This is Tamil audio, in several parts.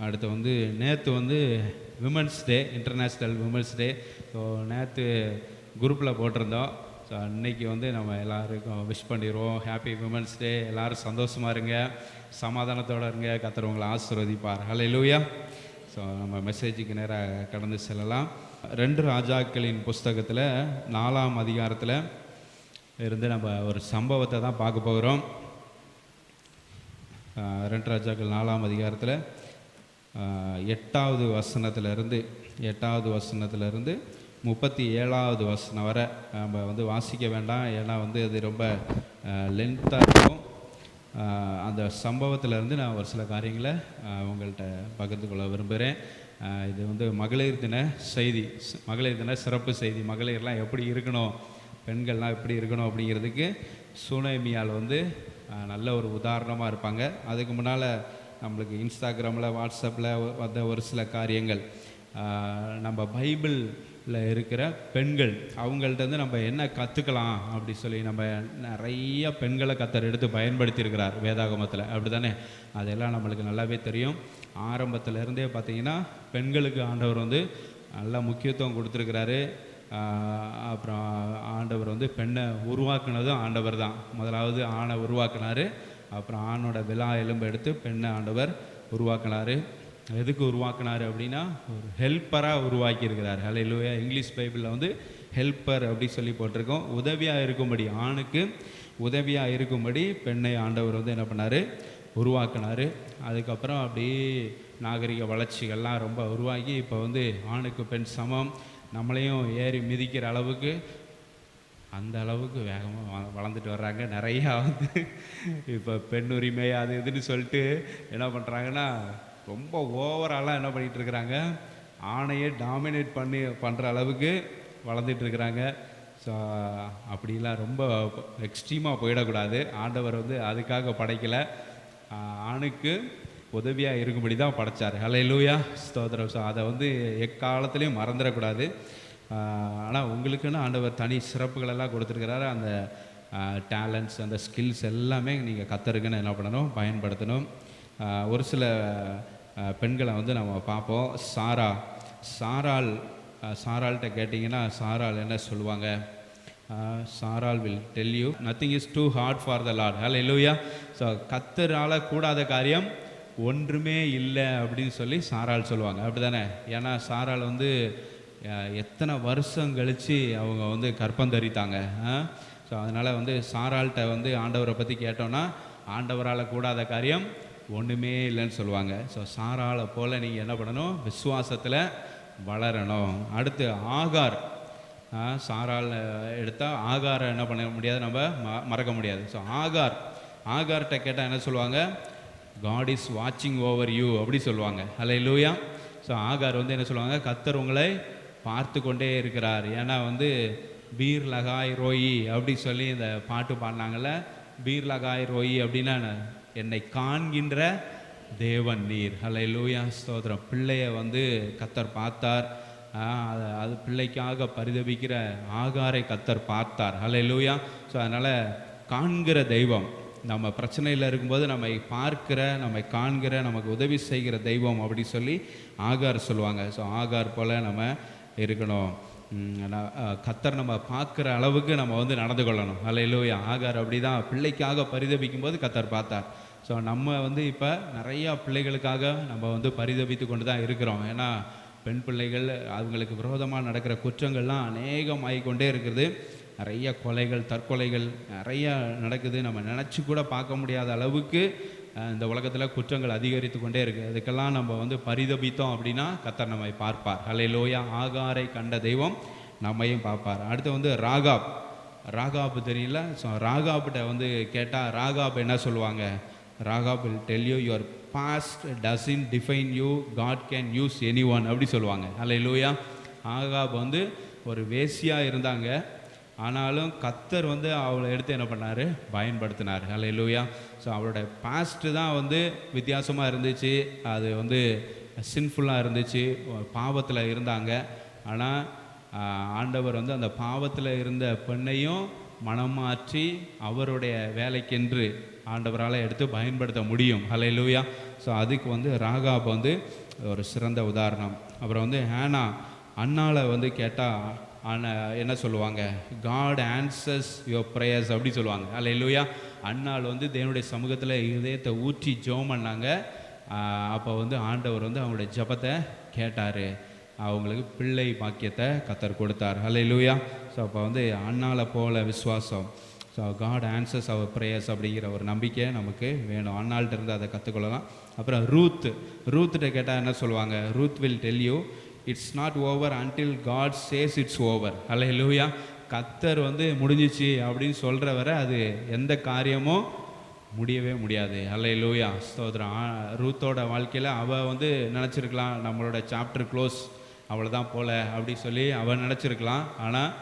அடுத்து வந்து நேற்று வந்து women's day, international women's day. So நேற்று குரூப்பில் போட்டிருந்தோம். ஸோ அன்னைக்கு வந்து நம்ம எல்லாருக்கும் விஷ் பண்ணிடுவோம், ஹாப்பி விமன்ஸ் டே. எல்லோரும் சந்தோஷமாக இருங்க, சமாதானத்தோடு இருங்க, கர்த்தர் உங்களை ஆசீர்வதிப்பார். ஹல்லேலூயா. ஸோ நம்ம மெசேஜுக்கு நேராக கடந்து செல்லலாம். 2 ராஜாக்களின் புஸ்தகத்தில் 4ஆம் அதிகாரத்தில் இருந்து நம்ம ஒரு சம்பவத்தை தான் பார்க்க போகிறோம். 2 ராஜாக்கள் 4ஆம் அதிகாரத்தில் 8வது வசனத்திலிருந்து 37வது வசனம் வரை நம்ம வந்து வாசிக்க வேண்டாம், ஏன்னா வந்து அது ரொம்ப லென்த்தாக இருக்கும். அந்த சம்பவத்திலேருந்து நான் ஒரு சில காரியங்களை உங்கள்கிட்ட பகிர்ந்து கொள்ள விரும்புகிறேன். இது வந்து மகளிர் தின செய்தி, மகளிர் தின சிறப்பு செய்தி. மகளிர்லாம் எப்படி இருக்கணும், பெண்கள்லாம் எப்படி இருக்கணும் அப்படிங்கிறதுக்கு சூனேமியால் வந்து நல்ல ஒரு உதாரணமாக இருப்பாங்க. அதுக்கு முன்னால் நம்மளுக்கு இன்ஸ்டாகிராமில், வாட்ஸ்அப்பில் வந்த ஒரு சில காரியங்கள், நம்ம பைபிளில் இருக்கிற பெண்கள் அவங்கள்ட்ட வந்து நம்ம என்ன கற்றுக்கலாம் அப்படி சொல்லி நம்ம நிறைய பெண்களை கர்த்தர் எடுத்து பயன்படுத்தியிருக்கிறார் வேதாகமத்தில், அப்படி தானே? அதெல்லாம் நம்மளுக்கு நல்லாவே தெரியும். ஆரம்பத்திலேருந்தே பார்த்திங்கன்னா பெண்களுக்கு ஆண்டவர் வந்து நல்லா முக்கியத்துவம் கொடுத்துருக்கிறாரு. அப்புறம் ஆண்டவர் வந்து பெண்ணை உருவாக்குனதும் ஆண்டவர் தான். முதலாவது ஆணை உருவாக்குனார், அப்புறம் ஆணோட விலா எலும்பு எடுத்து பெண்ணை ஆண்டவர் உருவாக்கினார். எதுக்கு உருவாக்கினார் அப்படின்னா, ஒரு ஹெல்ப்பராக உருவாக்கியிருக்கிறார். ஹல்லேலூயா. இங்கிலீஷ் பைபிளில் வந்து ஹெல்ப்பர் அப்படி சொல்லி போட்டிருக்கோம். உதவியாக இருக்கும்படி, ஆணுக்கு உதவியாக இருக்கும்படி பெண்ணை ஆண்டவர் வந்து என்ன பண்ணார், உருவாக்கினார். அதுக்கப்புறம் அப்படியே நாகரிக வளர்ச்சிகள்லாம் ரொம்ப உருவாகி இப்போ வந்து ஆணுக்கு பெண் சமம், நம்மளையும் ஏறி மிதிக்கிற அளவுக்கு, அந்த அளவுக்கு வேகமாக வளர்ந்துட்டு வர்றாங்க. நிறையா வந்து இப்போ பெண் உரிமை அது இதுன்னு சொல்லிட்டு என்ன பண்ணுறாங்கன்னா, ரொம்ப ஓவராலாக என்ன பண்ணிகிட்டு இருக்கிறாங்க, ஆணையை டாமினேட் பண்ணுற அளவுக்கு வளர்ந்துட்டுருக்குறாங்க. ஸோ அப்படிலாம் ரொம்ப எக்ஸ்ட்ரீமாக போயிடக்கூடாது. ஆண்டவர் வந்து அதுக்காக படைக்கலை, ஆணுக்கு உதவியாக இருக்கும்படி தான் படைத்தார். ஹல்லேலூயா, ஸ்தோத்திரம். ஸோ அதை வந்து எக்காலத்துலேயும் மறந்துடக்கூடாது. ஆனால் உங்களுக்குன்னு ஆண்டவர் தனி சிறப்புகளெல்லாம் கொடுத்துருக்கிறாரு. அந்த டேலண்ட்ஸ், அந்த ஸ்கில்ஸ் எல்லாமே நீங்கள் கத்தருக்குன்னு என்ன பண்ணணும், பயன்படுத்தணும். ஒரு சில பெண்களை வந்து நம்ம பார்ப்போம். சாராள்கிட்ட கேட்டிங்கன்னா சாராள் என்ன சொல்லுவாங்க, சாராள் will tell you nothing is too hard for the lord. Hallelujah. So கர்த்தரால் கூடாத காரியம் ஒன்றுமே இல்லை அப்படின்னு சொல்லி சாராள் சொல்லுவாங்க, அப்படி தானே? ஏன்னா சாராள் வந்து எத்தனை வருஷம் கழித்து அவங்க வந்து கற்பந்தரித்தாங்க. ஸோ அதனால் வந்து சாராள்கிட்ட வந்து ஆண்டவரை பற்றி கேட்டோன்னா, ஆண்டவரால் கூடாத காரியம் ஒன்றுமே இல்லைன்னு சொல்லுவாங்க. ஸோ சாராளை போல் நீங்கள் என்ன பண்ணணும், விசுவாசத்தில் வளரணும். அடுத்து ஆகார். சாராள் எடுத்தால் ஆகாரை என்ன பண்ண முடியாது, நம்ம மறக்க முடியாது. ஸோ ஆகார்கிட்ட கேட்டால் என்ன சொல்லுவாங்க, காட் இஸ் வாட்சிங் ஓவர் யூ அப்படி சொல்லுவாங்க. ஹல்லேலூயா. ஸோ ஆகார் வந்து என்ன சொல்லுவாங்க, கர்த்தர் உங்களை பார்த்து கொண்டே இருக்கிறார். ஏன்னா வந்து பீர் லகாய் ரோயி அப்படி சொல்லி இந்த பாட்டு பாடினாங்கள்ல, பீர் லகாய் ரோயி அப்படின்னா என்னை காண்கின்ற தேவன் நீர். ஹல்லேலூயா, ஸ்தோத்திரம். பிள்ளைய வந்து கர்த்தர் பார்த்தார், அது பிள்ளைக்காக பரிதபிக்கிற ஆகாரை கர்த்தர் பார்த்தார். ஹல்லேலூயா. ஸோ அதனால் காண்கிற தெய்வம், நம்ம பிரச்சனையில் இருக்கும்போது நம்மை பார்க்கிற, நம்மை காண்கிற, நமக்கு உதவி செய்கிற தெய்வம் அப்படி சொல்லி ஆகார் சொல்லுவாங்க. ஸோ ஆகார் போல் நம்ம இருக்கணும். கர்த்தர் நம்ம பார்க்குற அளவுக்கு நம்ம வந்து நடந்து கொள்ளணும். ஹல்லேலூயா. ஆகார் அப்படி தான் பிள்ளைக்காக பரிதபிக்கும் போது கர்த்தர் பார்த்தார். ஸோ நம்ம வந்து இப்போ நிறையா பிள்ளைகளுக்காக நம்ம வந்து பரிதபித்து கொண்டு தான் இருக்கிறோம். ஏன்னா பெண் பிள்ளைகள் அவங்களுக்கு விரோதமாக நடக்கிற குற்றங்கள்லாம் அநேகமாகி கொண்டே இருக்கிறது. நிறைய கொலைகள், தற்கொலைகள் நிறையா நடக்குது. நம்ம நினச்சி கூட பார்க்க முடியாத அளவுக்கு இந்த உலகத்தில் குற்றங்கள் அதிகரித்து கொண்டே இருக்குது. அதுக்கெல்லாம் நம்ம வந்து பரிதபித்தோம் அப்படின்னா கர்த்தர் நம்மை பார்ப்பார். ஹல்லேலூயா. ஆகாரை கண்ட தெய்வம் நம்மையும் பார்ப்பார். அடுத்து வந்து ராகாப் தெரியல. ஸோ ராகாப்கிட்ட வந்து கேட்டால் ராகாப் என்ன சொல்லுவாங்க, Rahab will tell you your past doesn't define you, God can use anyone அப்படி சொல்லுவாங்க. ஹல்லேலூயா. ஆகாப் வந்து ஒரு வேசியாக இருந்தாங்க, ஆனாலும் கர்த்தர் வந்து அவளை எடுத்து என்ன பண்ணார், பயன்படுத்தினார். ஹல்லேலூயா. ஸோ அவளோட பாஸ்ட்டு தான் வந்து வித்தியாசமாக இருந்துச்சு, அது வந்து சின்ஃபுல்லாக இருந்துச்சு, பாவத்தில் இருந்தாங்க. ஆனால் ஆண்டவர் வந்து அந்த பாவத்தில் இருந்த பெண்ணையும் மனம் மாற்றி அவருடைய வேலைக்கென்று ஆண்டவரால் எடுத்து பயன்படுத்த முடியும். ஹல்லேலூயா. ஸோ அதுக்கு வந்து ராகாப் வந்து ஒரு சிறந்த உதாரணம். அப்புறம் வந்து ஹேனா, அண்ணாளை வந்து கேட்டால் என்ன சொல்லுவாங்க? காட் ஆன்சர்ஸ் யுவர் ப்ரேயர்ஸ் அப்படி சொல்லுவாங்க. ஹல்லேலூயா. அண்ணாள் வந்து தேவனுடைய சமூகத்தில் இதயத்தை ஊற்றி ஜெபம் பண்ணாங்க. அப்போ வந்து ஆண்டவர் வந்து அவங்களுடைய ஜெபத்தை கேட்டார். அவங்களுக்கு பிள்ளை பாக்கியத்தை கர்த்தர் கொடுத்தார். ஹல்லேலூயா. ஸோ அப்போ வந்து அண்ணாளை போல விசுவாசம். So God answers our prayers அப்படிங்கிற ஒரு நம்பிக்கை நமக்கு வேணும். அண்ணாள்கிட்ட இருந்து அதை கற்றுக்கொள்ளலாம். அப்புறம் ரூத்துகிட்ட கேட்டால் என்ன சொல்லுவாங்க? Ruth will tell you it's not over until God says it's over. Hallelujah. கர்த்தர் வந்து முடிஞ்சிச்சு அப்படின்னு சொல்கிற வரை அது எந்த காரியமும் முடியவே முடியாது. ஹல்லேலூயா. ஸ்தோத்திரம். ரூத்தோட வாழ்க்கையில் அவள் வந்து நினச்சிருக்கலாம் நம்மளோட சாப்டர் க்ளோஸ், அவ்வளோதான் போல அப்படி சொல்லி அவள் நினச்சிருக்கலாம். ஆனால்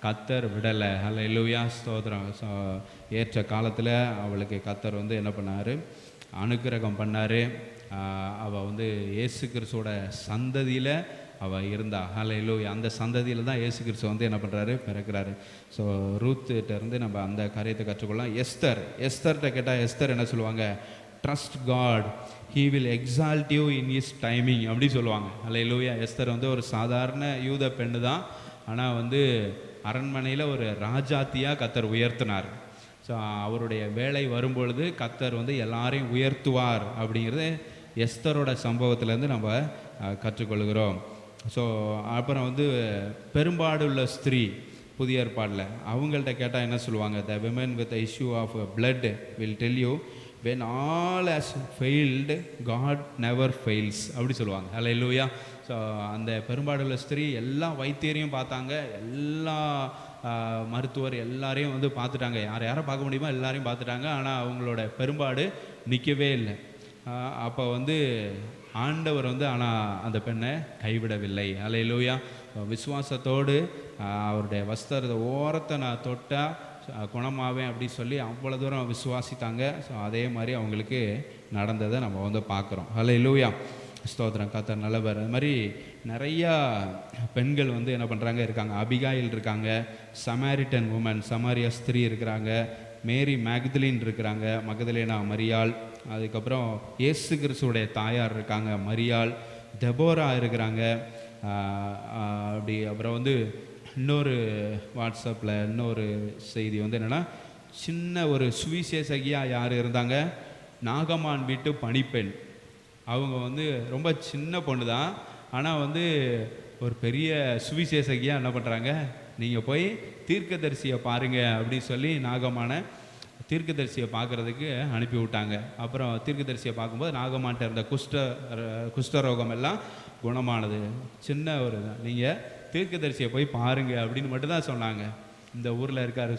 கர்த்தர் விடலை. ஹல்லேலூயா. ஸ்தோத்திரம். ஏற்ற காலத்தில் அவளுக்கு கர்த்தர் வந்து என்ன பண்ணார்? அனுக்கிரகம் பண்ணார். அவள் வந்து இயேசு கிறிஸ்துவோட சந்ததியில் அவள் இருந்தா. ஹல்லேலூயா. அந்த சந்ததியில் தான் இயேசு கிறிஸ்து வந்து என்ன பண்ணுறாரு? பிறக்கிறாரு. ஸோ ரூத்துகிட்ட இருந்து நம்ம அந்த காரியத்தை கற்றுக்கொள்ளலாம். எஸ்தர்கிட்ட கேட்டால் எஸ்தர் என்ன சொல்லுவாங்க? Trust God, he will exalt you in his timing அப்படி சொல்லுவாங்க. ஹல்லேலூயா. எஸ்தர் வந்து ஒரு சாதாரண யூத பெண்ணு தான். ஆனால் வந்து அரண்மனையில் ஒரு ராஜாத்தியாக கர்த்தர் உயர்த்தினார். ஸோ அவருடைய வேலை வரும்பொழுது கர்த்தர் வந்து எல்லாரையும் உயர்த்துவார் அப்படிங்கிறது எஸ்தரோட சம்பவத்திலேருந்து நம்ம கற்றுக்கொள்கிறோம். ஸோ அப்புறம் வந்து பெரும்பாடுள்ள ஸ்திரீ புதிய ஏற்பாடில் அவங்கள்ட்ட கேட்டால் என்ன சொல்லுவாங்க? The women with issue of blood will tell you when all has failed God never fails அப்படி சொல்லுவாங்க. ஹல்லேலூயா. ஸோ அந்த பெரும்பாடுள்ள ஸ்திரீ எல்லா வைத்தியரையும் பார்த்தாங்க, எல்லா மருத்துவர் எல்லாரையும் வந்து பார்த்துட்டாங்க, யாரை பார்க்க முடியுமோ எல்லாரையும் பார்த்துட்டாங்க. ஆனால் அவங்களோட பெரும்பாடு நிற்கவே இல்லை. அப்போ வந்து ஆண்டவர் வந்து ஆனால் அந்த பெண்ணை கைவிடவில்லை. ஹல்லேலூயா. விசுவாசத்தோடு அவருடைய வஸ்திரத்தை ஓரத்தை நான் தொட்டால் குணமாவேன் அப்படி சொல்லி அவ்வளோ தூரம் விசுவாசித்தாங்க. ஸோ அதே மாதிரி அவங்களுக்கு நடந்ததை நம்ம வந்து பார்க்குறோம். ஹல்லேலூயா. ஸ்தோத்திரம். கர்த்தர் நல்லவர். அது மாதிரி நிறையா பெண்கள் வந்து என்ன பண்ணுறாங்க இருக்காங்க. அபிகாயில் இருக்காங்க, சமாரிட்டன் உமன் சமாரியா ஸ்திரீ இருக்கிறாங்க, மேரி மேக்தலின் இருக்கிறாங்க, மகதலேனா மரியாள், அதுக்கப்புறம் இயேசு கிறிஸ்துவுடைய தாயார் இருக்காங்க மரியாள், தெபோரா இருக்கிறாங்க. அப்படி அப்புறம் வந்து இன்னொரு வாட்ஸ்அப்பில் இன்னொரு செய்தி வந்து என்னென்னா, சின்ன ஒரு சுவிசேஷகியாக யார் இருந்தாங்க? நாகமான் வீட்டு பணிப்பெண். அவங்க வந்து ரொம்ப சின்ன பொண்ணு தான், ஆனால் வந்து ஒரு பெரிய சுவிசேஷகியாக என்ன பண்ணுறாங்க? நீங்கள் போய் தீர்க்கதரிசியை பாருங்கள் அப்படின்னு சொல்லி நாகமான தீர்க்கதரிசியை பார்க்குறதுக்கு அனுப்பி விட்டாங்க. அப்புறம் தீர்க்கதரிசியை பார்க்கும்போது நாகமான்ட்ட இருந்த குஷ்டரோகம் எல்லாம் குணமானது. சின்ன ஒரு நீங்கள் தீர்க்கதரிசியை போய் பாருங்கள் அப்படின்னு மட்டும்தான் சொன்னாங்க. இந்த ஊரில் இருக்கார்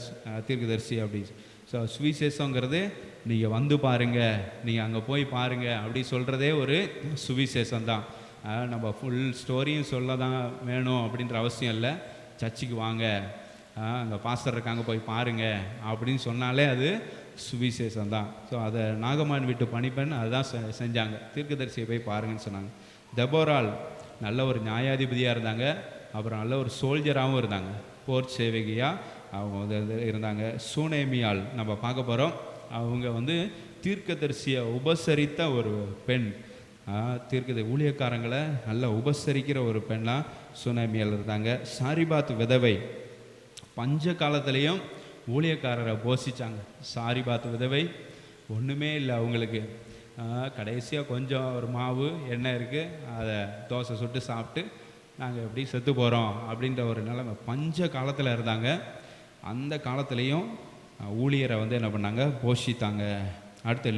தீர்க்கதரிசி அப்படி. ஸோ சுவிசேஷங்கிறது நீங்கள் வந்து பாருங்கள், நீங்கள் அங்கே போய் பாருங்கள் அப்படி சொல்கிறதே ஒரு சுவிசேஷந்தான். நம்ம ஃபுல் ஸ்டோரியும் சொல்ல தான் வேணும் அப்படின்ற அவசியம் இல்லை. சர்ச்சுக்கு வாங்க, அங்கே பாஸ்டர் இருக்காங்க போய் பாருங்கள் அப்படின்னு சொன்னாலே அது சுவிசேஷந்தான். ஸோ அதை நாகமான் வீட்டு பணிப்பெண் அதுதான் செஞ்சாங்க. தீர்க்கதரிசியை போய் பாருங்கன்னு சொன்னாங்க. தெபோராள் நல்ல ஒரு நியாயாதிபதியாக இருந்தாங்க, அப்புறம் நல்ல ஒரு சோல்ஜராகவும் இருந்தாங்க, போர் சேவகியாக அவங்க வந்து இருந்தாங்க. சூனேமியாள் நம்ம பார்க்க போகிறோம். அவங்க வந்து தீர்க்கதரிசியை உபசரித்த ஒரு பெண். ஊழியக்காரங்களை நல்லா உபசரிக்கிற ஒரு பெண்ணாக சூனேமியாள் இருந்தாங்க. சாரிபாத் விதவை பஞ்ச காலத்துலேயும் ஊழியக்காரரை போஷிச்சாங்க. சாரிபாத் விதவை ஒன்றுமே இல்லை அவங்களுக்கு. கடைசியாக கொஞ்சம் ஒரு மாவு எண்ணெய் இருக்குது, அதை தோசை சுட்டு சாப்பிட்டு நாங்கள் எப்படி செத்து போகிறோம் அப்படின்ற ஒரு நிலைமை பஞ்ச காலத்தில் இருந்தாங்க. அந்த காலத்துலேயும் ஊழியரை வந்து என்ன பண்ணாங்க? போஷித்தாங்க. அடுத்த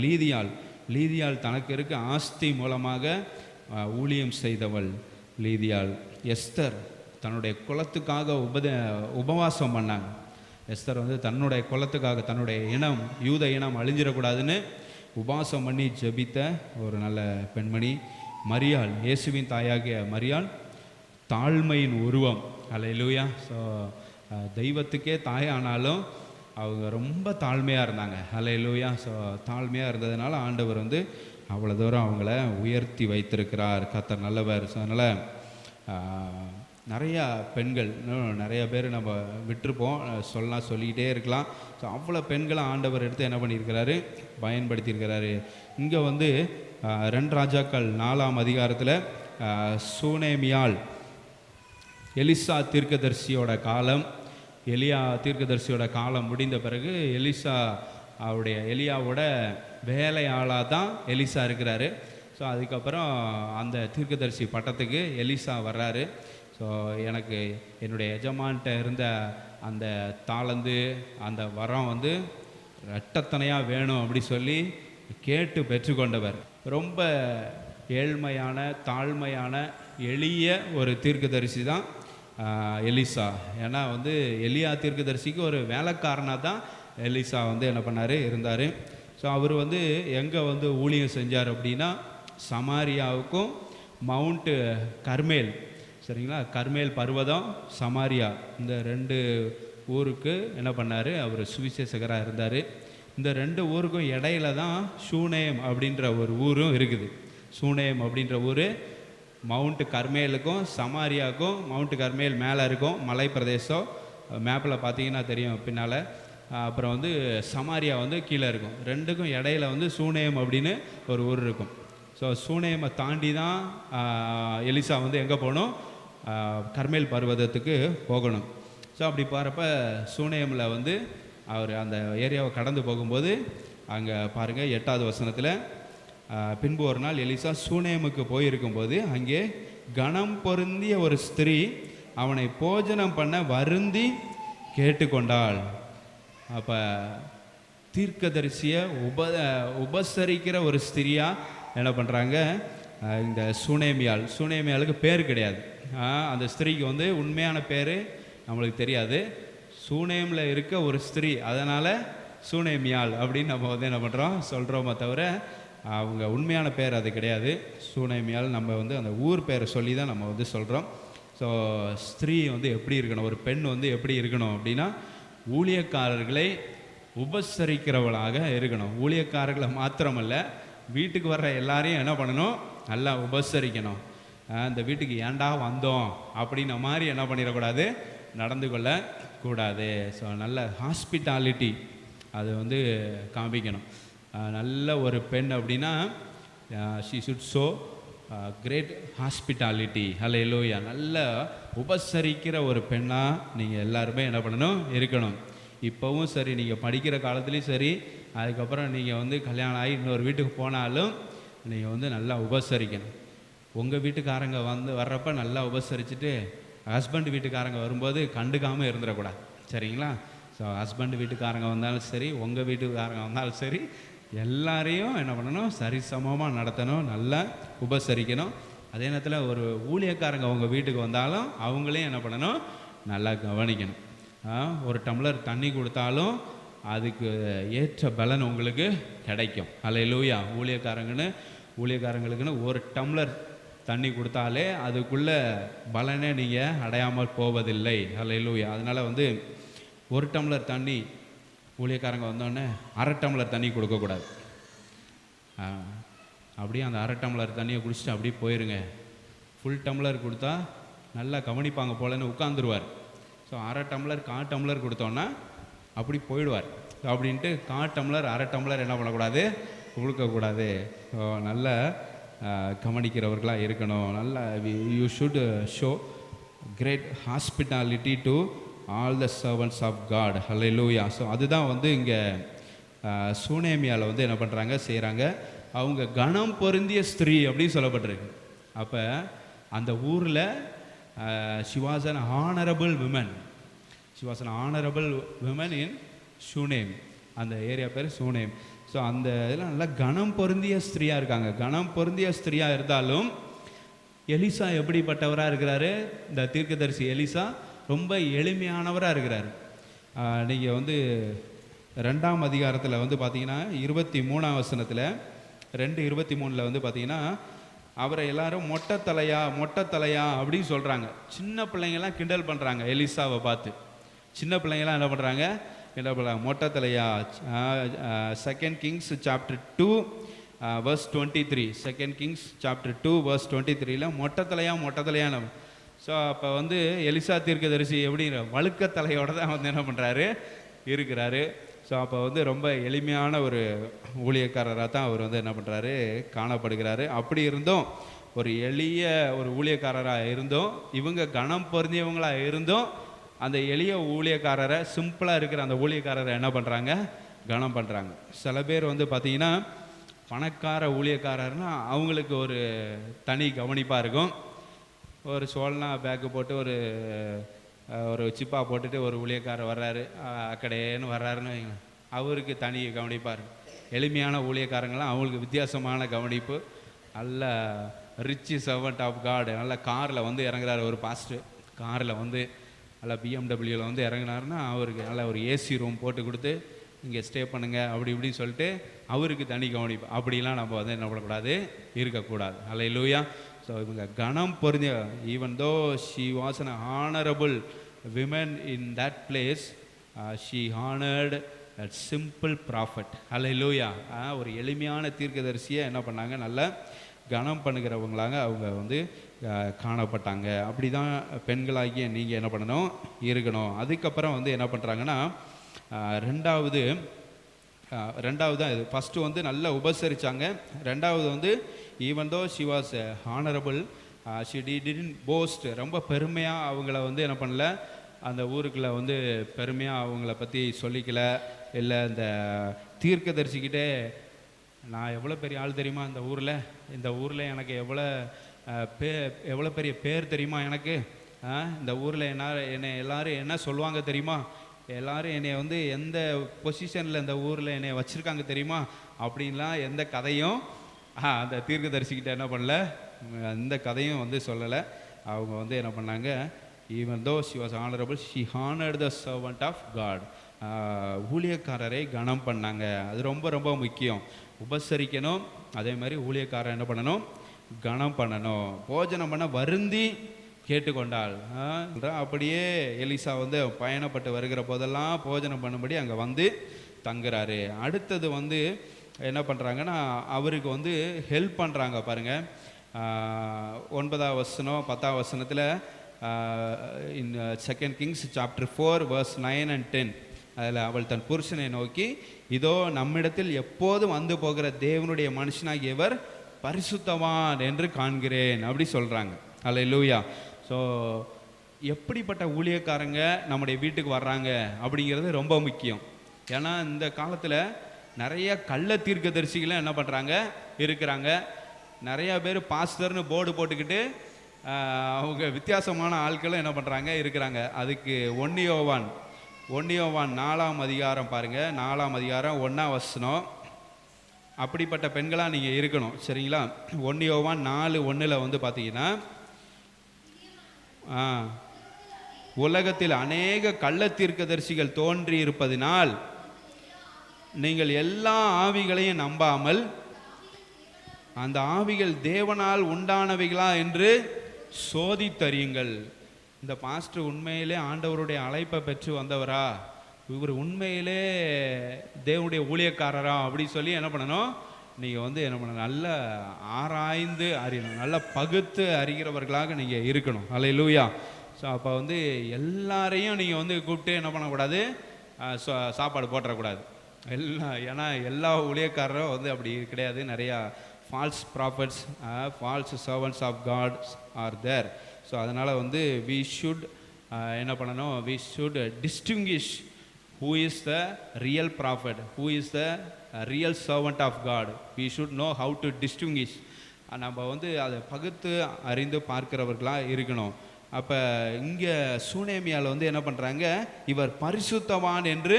லீதியாள் தனக்கு இருக்க ஆஸ்தி மூலமாக ஊழியம் செய்தவள் லீதியாள். எஸ்தர் தன்னுடைய குலத்துக்காக உபவாசம் பண்ணாங்க. எஸ்தர் வந்து தன்னுடைய குலத்துக்காக, தன்னுடைய இனம் யூத இனம் அழிஞ்சிடக்கூடாதுன்னு உபவாசம் பண்ணி ஜெபித்த ஒரு நல்ல பெண்மணி. மரியாள், இயேசுவின் தாயாகிய மரியாள் தாழ்மையின் உருவம். ஹல்லேலூயா. ஸோ தெய்வத்துக்கே தாயானாலும் அவங்க ரொம்ப தாழ்மையாக இருந்தாங்க. ஹல்லேலூயா. ஸோ தாழ்மையாக இருந்ததுனால ஆண்டவர் வந்து அவ்வளோ தூரம் அவங்கள உயர்த்தி வைத்திருக்கிறார். கர்த்தர் நல்லவர். ஸோ அதனால் நிறையா பெண்கள், இன்னும் நிறைய பேர் நம்ம விட்டுருப்போம், சொல்லிக்கிட்டே இருக்கலாம். ஸோ அவ்வளோ பெண்களை ஆண்டவர் எடுத்து என்ன பண்ணியிருக்கிறாரு, பயன்படுத்தியிருக்கிறாரு. இங்கே வந்து 2 ராஜாக்கள் 4ஆம் அதிகாரத்தில் சூனேமியால் எலிசா தீர்க்கதரிசியோட காலம், எலியா தீர்க்கதரிசியோட காலம் முடிந்த பிறகு எலியாவோட வேலையாளாக தான் எலிசா இருக்கிறாரு. ஸோ அதுக்கப்புறம் அந்த தீர்க்கதரிசி பட்டத்துக்கு எலிசா வர்றாரு. ஸோ எனக்கு என்னுடைய எஜமான்கிட்ட இருந்த அந்த தாளந்து, அந்த வரம் வந்து ரெட்டத்தனையாக வேணும் அப்படி சொல்லி கேட்டு பெற்றுக்கொண்டவர். ரொம்ப ஏழ்மையான, தாழ்மையான, எளிய ஒரு தீர்க்கதரிசி தான் எலிசா. ஏன்னா வந்து எலியா தீர்க்கதரிசிக்கு ஒரு வேலைக்காரனாக தான் எலிசா வந்து என்ன பண்ணார், இருந்தார். ஸோ அவர் வந்து எங்கே வந்து ஊழியம் செஞ்சார் அப்படின்னா, சமாரியாவுக்கும் மவுண்ட்டு கர்மேல், சரிங்களா, கர்மேல் பர்வதம், சமாரியா, இந்த 2 ஊருக்கு என்ன பண்ணார், அவர் சுவிசேஷகராக இருந்தார். இந்த 2 ஊருக்கும் இடையில தான் ஷூனேம் அப்படின்ற ஒரு ஊரும் இருக்குது. ஷூனேம் அப்படின்ற ஊர் மவுண்ட் கர்மேலுக்கும் சமாரியாவுக்கும், மவுண்ட் கர்மேல் மேலே இருக்கும் மலை பிரதேசம், மேப்பில் பார்த்தீங்கன்னா தெரியும் பின்னால். அப்புறம் வந்து சமாரியா வந்து கீழே இருக்கும். 2க்கும் இடையில வந்து சூனேம் அப்படின்னு ஒரு ஊர் இருக்கும். ஸோ சூனேமை தாண்டி தான் எலிசா வந்து எங்கே போகணும், கர்மேல் பர்வதத்துக்கு போகணும். ஸோ அப்படி போகிறப்ப சூனேமில் வந்து அவர் அந்த ஏரியாவை கடந்து போகும்போது அங்கே பாருங்கள் 8வது வசனத்தில், பின்பு ஒரு நாள் எலிசா சூனேமுக்கு போயிருக்கும்போது அங்கே கணம் பொருந்திய ஒரு ஸ்திரீ அவனை போஜனம் பண்ண வருந்தி கேட்டுக்கொண்டாள். அப்போ தீர்க்கதரிசியை உபசரிக்கிற ஒரு ஸ்திரியாக என்ன பண்ணுறாங்க, இந்த சூனேமியாளுக்கு பேர் கிடையாது. அந்த ஸ்திரீக்கு வந்து உண்மையான பேர் நம்மளுக்கு தெரியாது. சூனேமில் இருக்க ஒரு ஸ்திரீ, அதனால் சூனேமியாள் அப்படின்னு நம்ம வந்து என்ன பண்ணுறோம், சொல்கிறோமே தவிர அவங்க உண்மையான பேர் அது கிடையாது. சூனேமியால் நம்ம வந்து அந்த ஊர் பேரை சொல்லி தான் நம்ம வந்து சொல்கிறோம். ஸோ ஸ்திரீ வந்து எப்படி இருக்கணும், ஒரு பெண் வந்து எப்படி இருக்கணும் அப்படின்னா, ஊழியக்காரர்களை உபசரிக்கிறவளாக இருக்கணும். ஊழியக்காரர்களை மாத்திரமல்ல, வீட்டுக்கு வர்ற எல்லாரையும் என்ன பண்ணணும், நல்லா உபசரிக்கணும். இந்த வீட்டுக்கு ஏண்டா வந்தோம் அப்படின்ன மாதிரி என்ன பண்ணிடக்கூடாது, நடந்து கொள்ளக்கூடாது. ஸோ நல்ல ஹாஸ்பிட்டாலிட்டி அது வந்து காமிக்கணும். நல்ல ஒரு பெண் அப்படின்னா she should show great hospitality. Hallelujah. நல்ல உபசரிக்கிற ஒரு பெண்ணாக நீங்கள் எல்லாருமே என்ன பண்ணணும், இருக்கணும். இப்போவும் சரி, நீங்கள் படிக்கிற காலத்துலேயும் சரி, அதுக்கப்புறம் நீங்கள் வந்து கல்யாணம் ஆகி இன்னொரு வீட்டுக்கு போனாலும் நீங்கள் வந்து நல்லா உபசரிக்கணும். உங்கள் வீட்டுக்காரங்க வர்றப்ப நல்லா உபசரிச்சுட்டு, ஹஸ்பண்ட் வீட்டுக்காரங்க வரும்போது கண்டுக்காமல் இருந்துடக்கூடாது, சரிங்களா? ஸோ ஹஸ்பண்ட் வீட்டுக்காரங்க வந்தாலும் சரி, உங்கள் வீட்டுக்காரங்க வந்தாலும் சரி, எல்லாரையும் என்ன பண்ணணும், சரிசமமாக நடத்தணும், நல்லா உபசரிக்கணும். அதே நேரத்தில் ஒரு ஊழியக்காரங்க உங்கள் வீட்டுக்கு வந்தாலும் அவங்களையும் என்ன பண்ணணும், நல்லா கவனிக்கணும். ஒரு டம்ளர் தண்ணி கொடுத்தாலும் அதுக்கு ஏற்ற பலன் உங்களுக்கு கிடைக்கும். ஹல்லேலூயா. ஊழியக்காரங்களுக்குன்னு ஒரு டம்ளர் தண்ணி கொடுத்தாலே அதுக்குள்ள பலனே நீங்கள் அடையாமல் போவதில்லை. ஹல்லேலூயா. அதனால் வந்து ஒரு டம்ளர் தண்ணி ஊழியக்காரங்க வந்தோடனே அரை டம்ளர் தண்ணி கொடுக்கக்கூடாது. அப்படியே அந்த அரை டம்ளர் தண்ணியை குடிச்சிட்டு அப்படியே போயிருங்க. ஃபுல் டம்ளர் கொடுத்தா நல்லா கவனிப்பாங்க போலன்னு உட்காந்துருவார். ஸோ அரை டம்ளர் 1/4 டம்ளர் கொடுத்தோன்னா அப்படி போயிடுவார். அப்படின்ட்டு 1/4 டம்ளர் அரை டம்ளர் என்ன பண்ணக்கூடாது, கொடுக்கக்கூடாது. ஸோ நல்ல கவனிக்கிறவர்களாக இருக்கணும். நல்ல you should show great hospitality to all the servants of God. Hallelujah. So அதுதான் வந்து இங்கே சூனேமியாவில் வந்து என்ன பண்ணுறாங்க, செய்கிறாங்க. அவங்க கணம் பொருந்திய ஸ்திரீ அப்படின்னு சொல்லப்பட்டிருக்கு. அப்போ அந்த ஊரில் she was an honorable woman. She was an honorable woman in Shunem. அந்த ஏரியா பேர் சூனேம். ஸோ அந்த இதில் நல்லா கணம் பொருந்திய ஸ்திரியாக இருக்காங்க. கணம் பொருந்திய ஸ்திரியாக இருந்தாலும் எலிசா எப்படிப்பட்டவராக இருக்கிறாரு, இந்த தீர்க்கதரிசி எலிசா ரொம்ப எளிமையானவராக இருக்கிறார். நீங்கள் வந்து 2ஆம் அதிகாரத்தில் வந்து பார்த்தீங்கன்னா 23ஆம் வசனத்தில் 2:23 வந்து பார்த்தீங்கன்னா, அவரை எல்லாரும் மொட்டை தலையா அப்படின்னு சொல்கிறாங்க. சின்ன பிள்ளைங்கள்லாம் கிண்டல் பண்ணுறாங்க எலிசாவை பார்த்து. சின்ன பிள்ளைங்கள்லாம் என்ன பண்ணுறாங்க, கிண்டல் பண்ணுறாங்க, மொட்டை தலையா. 2 Kings chapter 2 verse 23. 2 Kings chapter 2 verse 23 மொட்டை தலையா. ஸோ அப்போ வந்து எலிசா தீர்க்கதரிசி எப்படி வழுக்க தலையோடு தான் வந்து என்ன பண்ணுறாரு இருக்கிறாரு. ஸோ அப்போ வந்து ரொம்ப எளிமையான ஒரு ஊழியக்காரராக தான் அவர் வந்து என்ன பண்ணுறாரு காணப்படுகிறாரு. அப்படி இருந்தும் ஒரு எளிய ஒரு ஊழியக்காரராக இருந்தும் இவங்க கனம் பொருந்தியவங்களாக இருந்தும் அந்த எளிய ஊழியக்காரரை சிம்பிளாக இருக்கிற அந்த ஊழியக்காரரை என்ன பண்ணுறாங்க கனம் பண்ணுறாங்க. சில பேர் வந்து பார்த்திங்கன்னா பணக்கார ஊழியக்காரர்னா அவங்களுக்கு ஒரு தனி கவனிப்பாக இருக்கும். ஒரு சோல்னா பேக்கு போட்டு ஒரு சிப்பா போட்டுட்டு ஒரு ஊழியக்காரர் வர்றாரு அக்கடேன்னு வர்றாருன்னு வைங்க, அவருக்கு தனி கவனிப்பாக இருக்கும். எளிமையான ஊழியக்காரங்களாம் அவங்களுக்கு வித்தியாசமான கவனிப்பு. நல்ல ரிச் சர்வன்ட் ஆஃப் காட் நல்ல காரில் வந்து இறங்குறாரு. ஒரு பாஸ்டர் காரில் வந்து நல்லா பிஎம்டபிள்யூவில் வந்து இறங்குனாருன்னா அவருக்கு நல்ல ஒரு ஏசி ரூம் போட்டு கொடுத்து இங்கே ஸ்டே பண்ணுங்க அப்படி இப்படின்னு சொல்லிட்டு அவருக்கு தனி கவனிப்பு. அப்படிலாம் நம்ம வந்து என்ன பண்ணக்கூடாது இருக்கக்கூடாது. அல்லேலூயா. ஸோ இவங்க கனம் பொருந்திய even though she was an honourable women in that place, she honoured that simple prophet. Alleluia. ஒரு எளிமையான தீர்க்கதரிசியை என்ன பண்ணாங்க நல்ல கனம் பண்ணுகிறவங்களாக அவங்க வந்து காணப்பட்டாங்க. அப்படி தான் பெண்களாகிய நீங்கள் என்ன பண்ணணும் இருக்கணும். அதுக்கப்புறம் வந்து என்ன பண்ணுறாங்கன்னா ரெண்டாவது தான் இது. ஃபஸ்ட்டு வந்து நல்லா உபசரித்தாங்க. ரெண்டாவது வந்து even though she was honourable she didn't post, ரொம்ப பெருமையாக அவங்கள வந்து என்ன பண்ணல அந்த ஊருக்குள்ளே வந்து பெருமையாக அவங்கள பற்றி சொல்லிக்கல. இல்லை இந்த தீர்க்கதரிசிக்கிட்டே நான் எவ்வளோ பெரிய ஆள் தெரியுமா இந்த ஊரில் எனக்கு எவ்வளோ பெரிய பேர் தெரியுமா எனக்கு, இந்த ஊரில் என்னை எல்லோரும் என்ன சொல்லுவாங்க தெரியுமா, எல்லோரும் என்னை வந்து எந்த பொசிஷனில் இந்த ஊரில் என்னை வச்சுருக்காங்க தெரியுமா அப்படின்லாம் எந்த கதையும் அந்த தீர்க்கதரிசிக்கிட்ட என்ன பண்ணல, எந்த கதையும் வந்து சொல்லலை. அவங்க வந்து என்ன பண்ணாங்க, even though she was honourable she honoured the servant of God, ஊழியக்காரரை கனம் பண்ணாங்க. அது ரொம்ப ரொம்ப முக்கியம். உபசரிக்கணும், அதே மாதிரி ஊழியக்காரர் என்ன பண்ணணும் கனம் பண்ணணும். போஜனம் பண்ண வருந்தி கேட்டுக்கொண்டாள். அப்படியே எலிசா வந்து பயணப்பட்டு வருகிற போதெல்லாம் போஜனம் பண்ணும்படி அங்கே வந்து தங்குறாரு. அடுத்தது வந்து என்ன பண்ணுறாங்கன்னா அவருக்கு வந்து ஹெல்ப் பண்ணுறாங்க பாருங்கள். 9ஆம் வசனம் 10ஆம் வசனத்தில் இன் 2 Kings chapter 4 verse 9 and 10 அதில் அவள் தன் புருஷனை நோக்கி, இதோ நம்மிடத்தில் எப்போதும் வந்து போகிற தேவனுடைய மனுஷனாகியவர் பரிசுத்தவான் என்று காண்கிறேன் அப்படி சொல்கிறாங்க. அல்லேலூயா. ஸோ எப்படிப்பட்ட ஊழியக்காரங்க நம்முடைய வீட்டுக்கு வர்றாங்க அப்படிங்கிறது ரொம்ப முக்கியம். ஏன்னா இந்த காலத்தில் நிறைய கள்ள தீர்க்கதரிசிகளும் என்ன பண்ணுறாங்க இருக்கிறாங்க. நிறையா பேர் பாஸ்டர்னு போர்டு போட்டுக்கிட்டு அவங்க வித்தியாசமான ஆட்களும் என்ன பண்ணுறாங்க இருக்கிறாங்க. அதுக்கு 1 யோவான் 4ஆம் அதிகாரம் பாருங்கள், 4ஆம் அதிகாரம் 1ஆம் வசனம். அப்படிப்பட்ட பெண்களாக நீங்கள் இருக்கணும், சரிங்களா. 1 யோவான் 4:1 வந்து பார்த்தீங்கன்னா, உலகத்தில் அநேக கள்ள தீர்க்கதரிசிகள் தோன்றி இருப்பதினால் நீங்கள் எல்லா ஆவிகளையும் நம்பாமல் அந்த ஆவிகள் தேவனால் உண்டானவைகளா என்று சோதித்தறியுங்கள். இந்த பாஸ்டர் உண்மையிலே ஆண்டவருடைய அழைப்பை பெற்று வந்தவரா, இவர் உண்மையிலே தேவனுடைய ஊழியக்காரரா அப்படி சொல்லி என்ன பண்ணணும், நீங்கள் வந்து என்ன பண்ணணும், நல்ல ஆராய்ந்து அறியணும், நல்ல பகுத்து அறிகிறவர்களாக நீங்கள் இருக்கணும். அல்லேலூயா. ஸோ அப்போ வந்து எல்லாரையும் நீங்கள் வந்து கூப்பிட்டு என்ன பண்ணக்கூடாது, சாப்பாடு போட்டுறக்கூடாது. ஏன்னா எல்லா ஊழியக்காரரும் வந்து அப்படி கிடையாது. நிறையா false prophets, false servants of God are there. So அதனால் வந்து வி ஷுட் என்ன பண்ணணும், we should distinguish who is the real prophet, who is the real servant of God. We should know how to distinguish. நம்ம வந்து அதை பகுத்து அறிந்து பார்க்கிறவர்களாக இருக்கணும். அப்போ இங்கே சூனேமியாவில் வந்து என்ன பண்ணுறாங்க, இவர் பரிசுத்தவான் என்று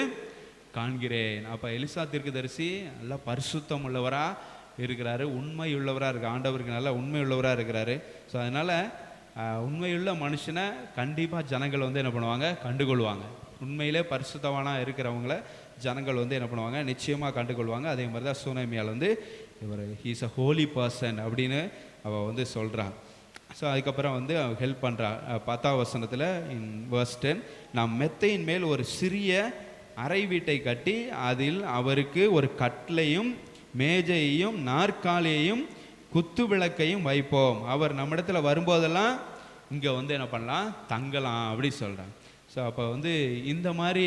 காண்கிறேன். அப்போ எலிசா தீர்க்கதரிசி நல்லா பரிசுத்தம் உள்ளவராக இருக்கிறாரு, உண்மை உள்ளவராக இருக்கு, ஆண்டவருக்கு நல்லா உண்மை உள்ளவராக இருக்கிறாரு. ஸோ அதனால் உண்மையுள்ள மனுஷனை கண்டிப்பாக ஜனங்கள் வந்து என்ன பண்ணுவாங்க, கண்டுகொள்வாங்க. உண்மையிலே பரிசுத்தவானாக இருக்கிறவங்கள ஜனங்கள் வந்து என்ன பண்ணுவாங்க, நிச்சயமாக கண்டுகொள்வாங்க. அதே மாதிரி தான் சூனேமியால் வந்து இவர் ஹீஸ் அ ஹோலி பர்சன் அப்படின்னு அவள் வந்து சொல்கிறான். ஸோ அதுக்கப்புறம் வந்து அவள் ஹெல்ப் பண்ணுறா. 10ஆம் வசனத்தில் இன் verse 10, நாம் மெத்தையின் மேல் ஒரு சிறிய அறை வீட்டை கட்டி அதில் அவருக்கு ஒரு கட்டிலையும் மேஜையையும் நாற்காலியையும் குத்து விளக்கையும் வைப்போம். அவர் நம்மிடத்தில் வரும்போதெல்லாம் இங்கே வந்து என்ன பண்ணலாம், தங்கலாம் அப்படி சொல்கிறாங்க. ஸோ அப்போ வந்து இந்த மாதிரி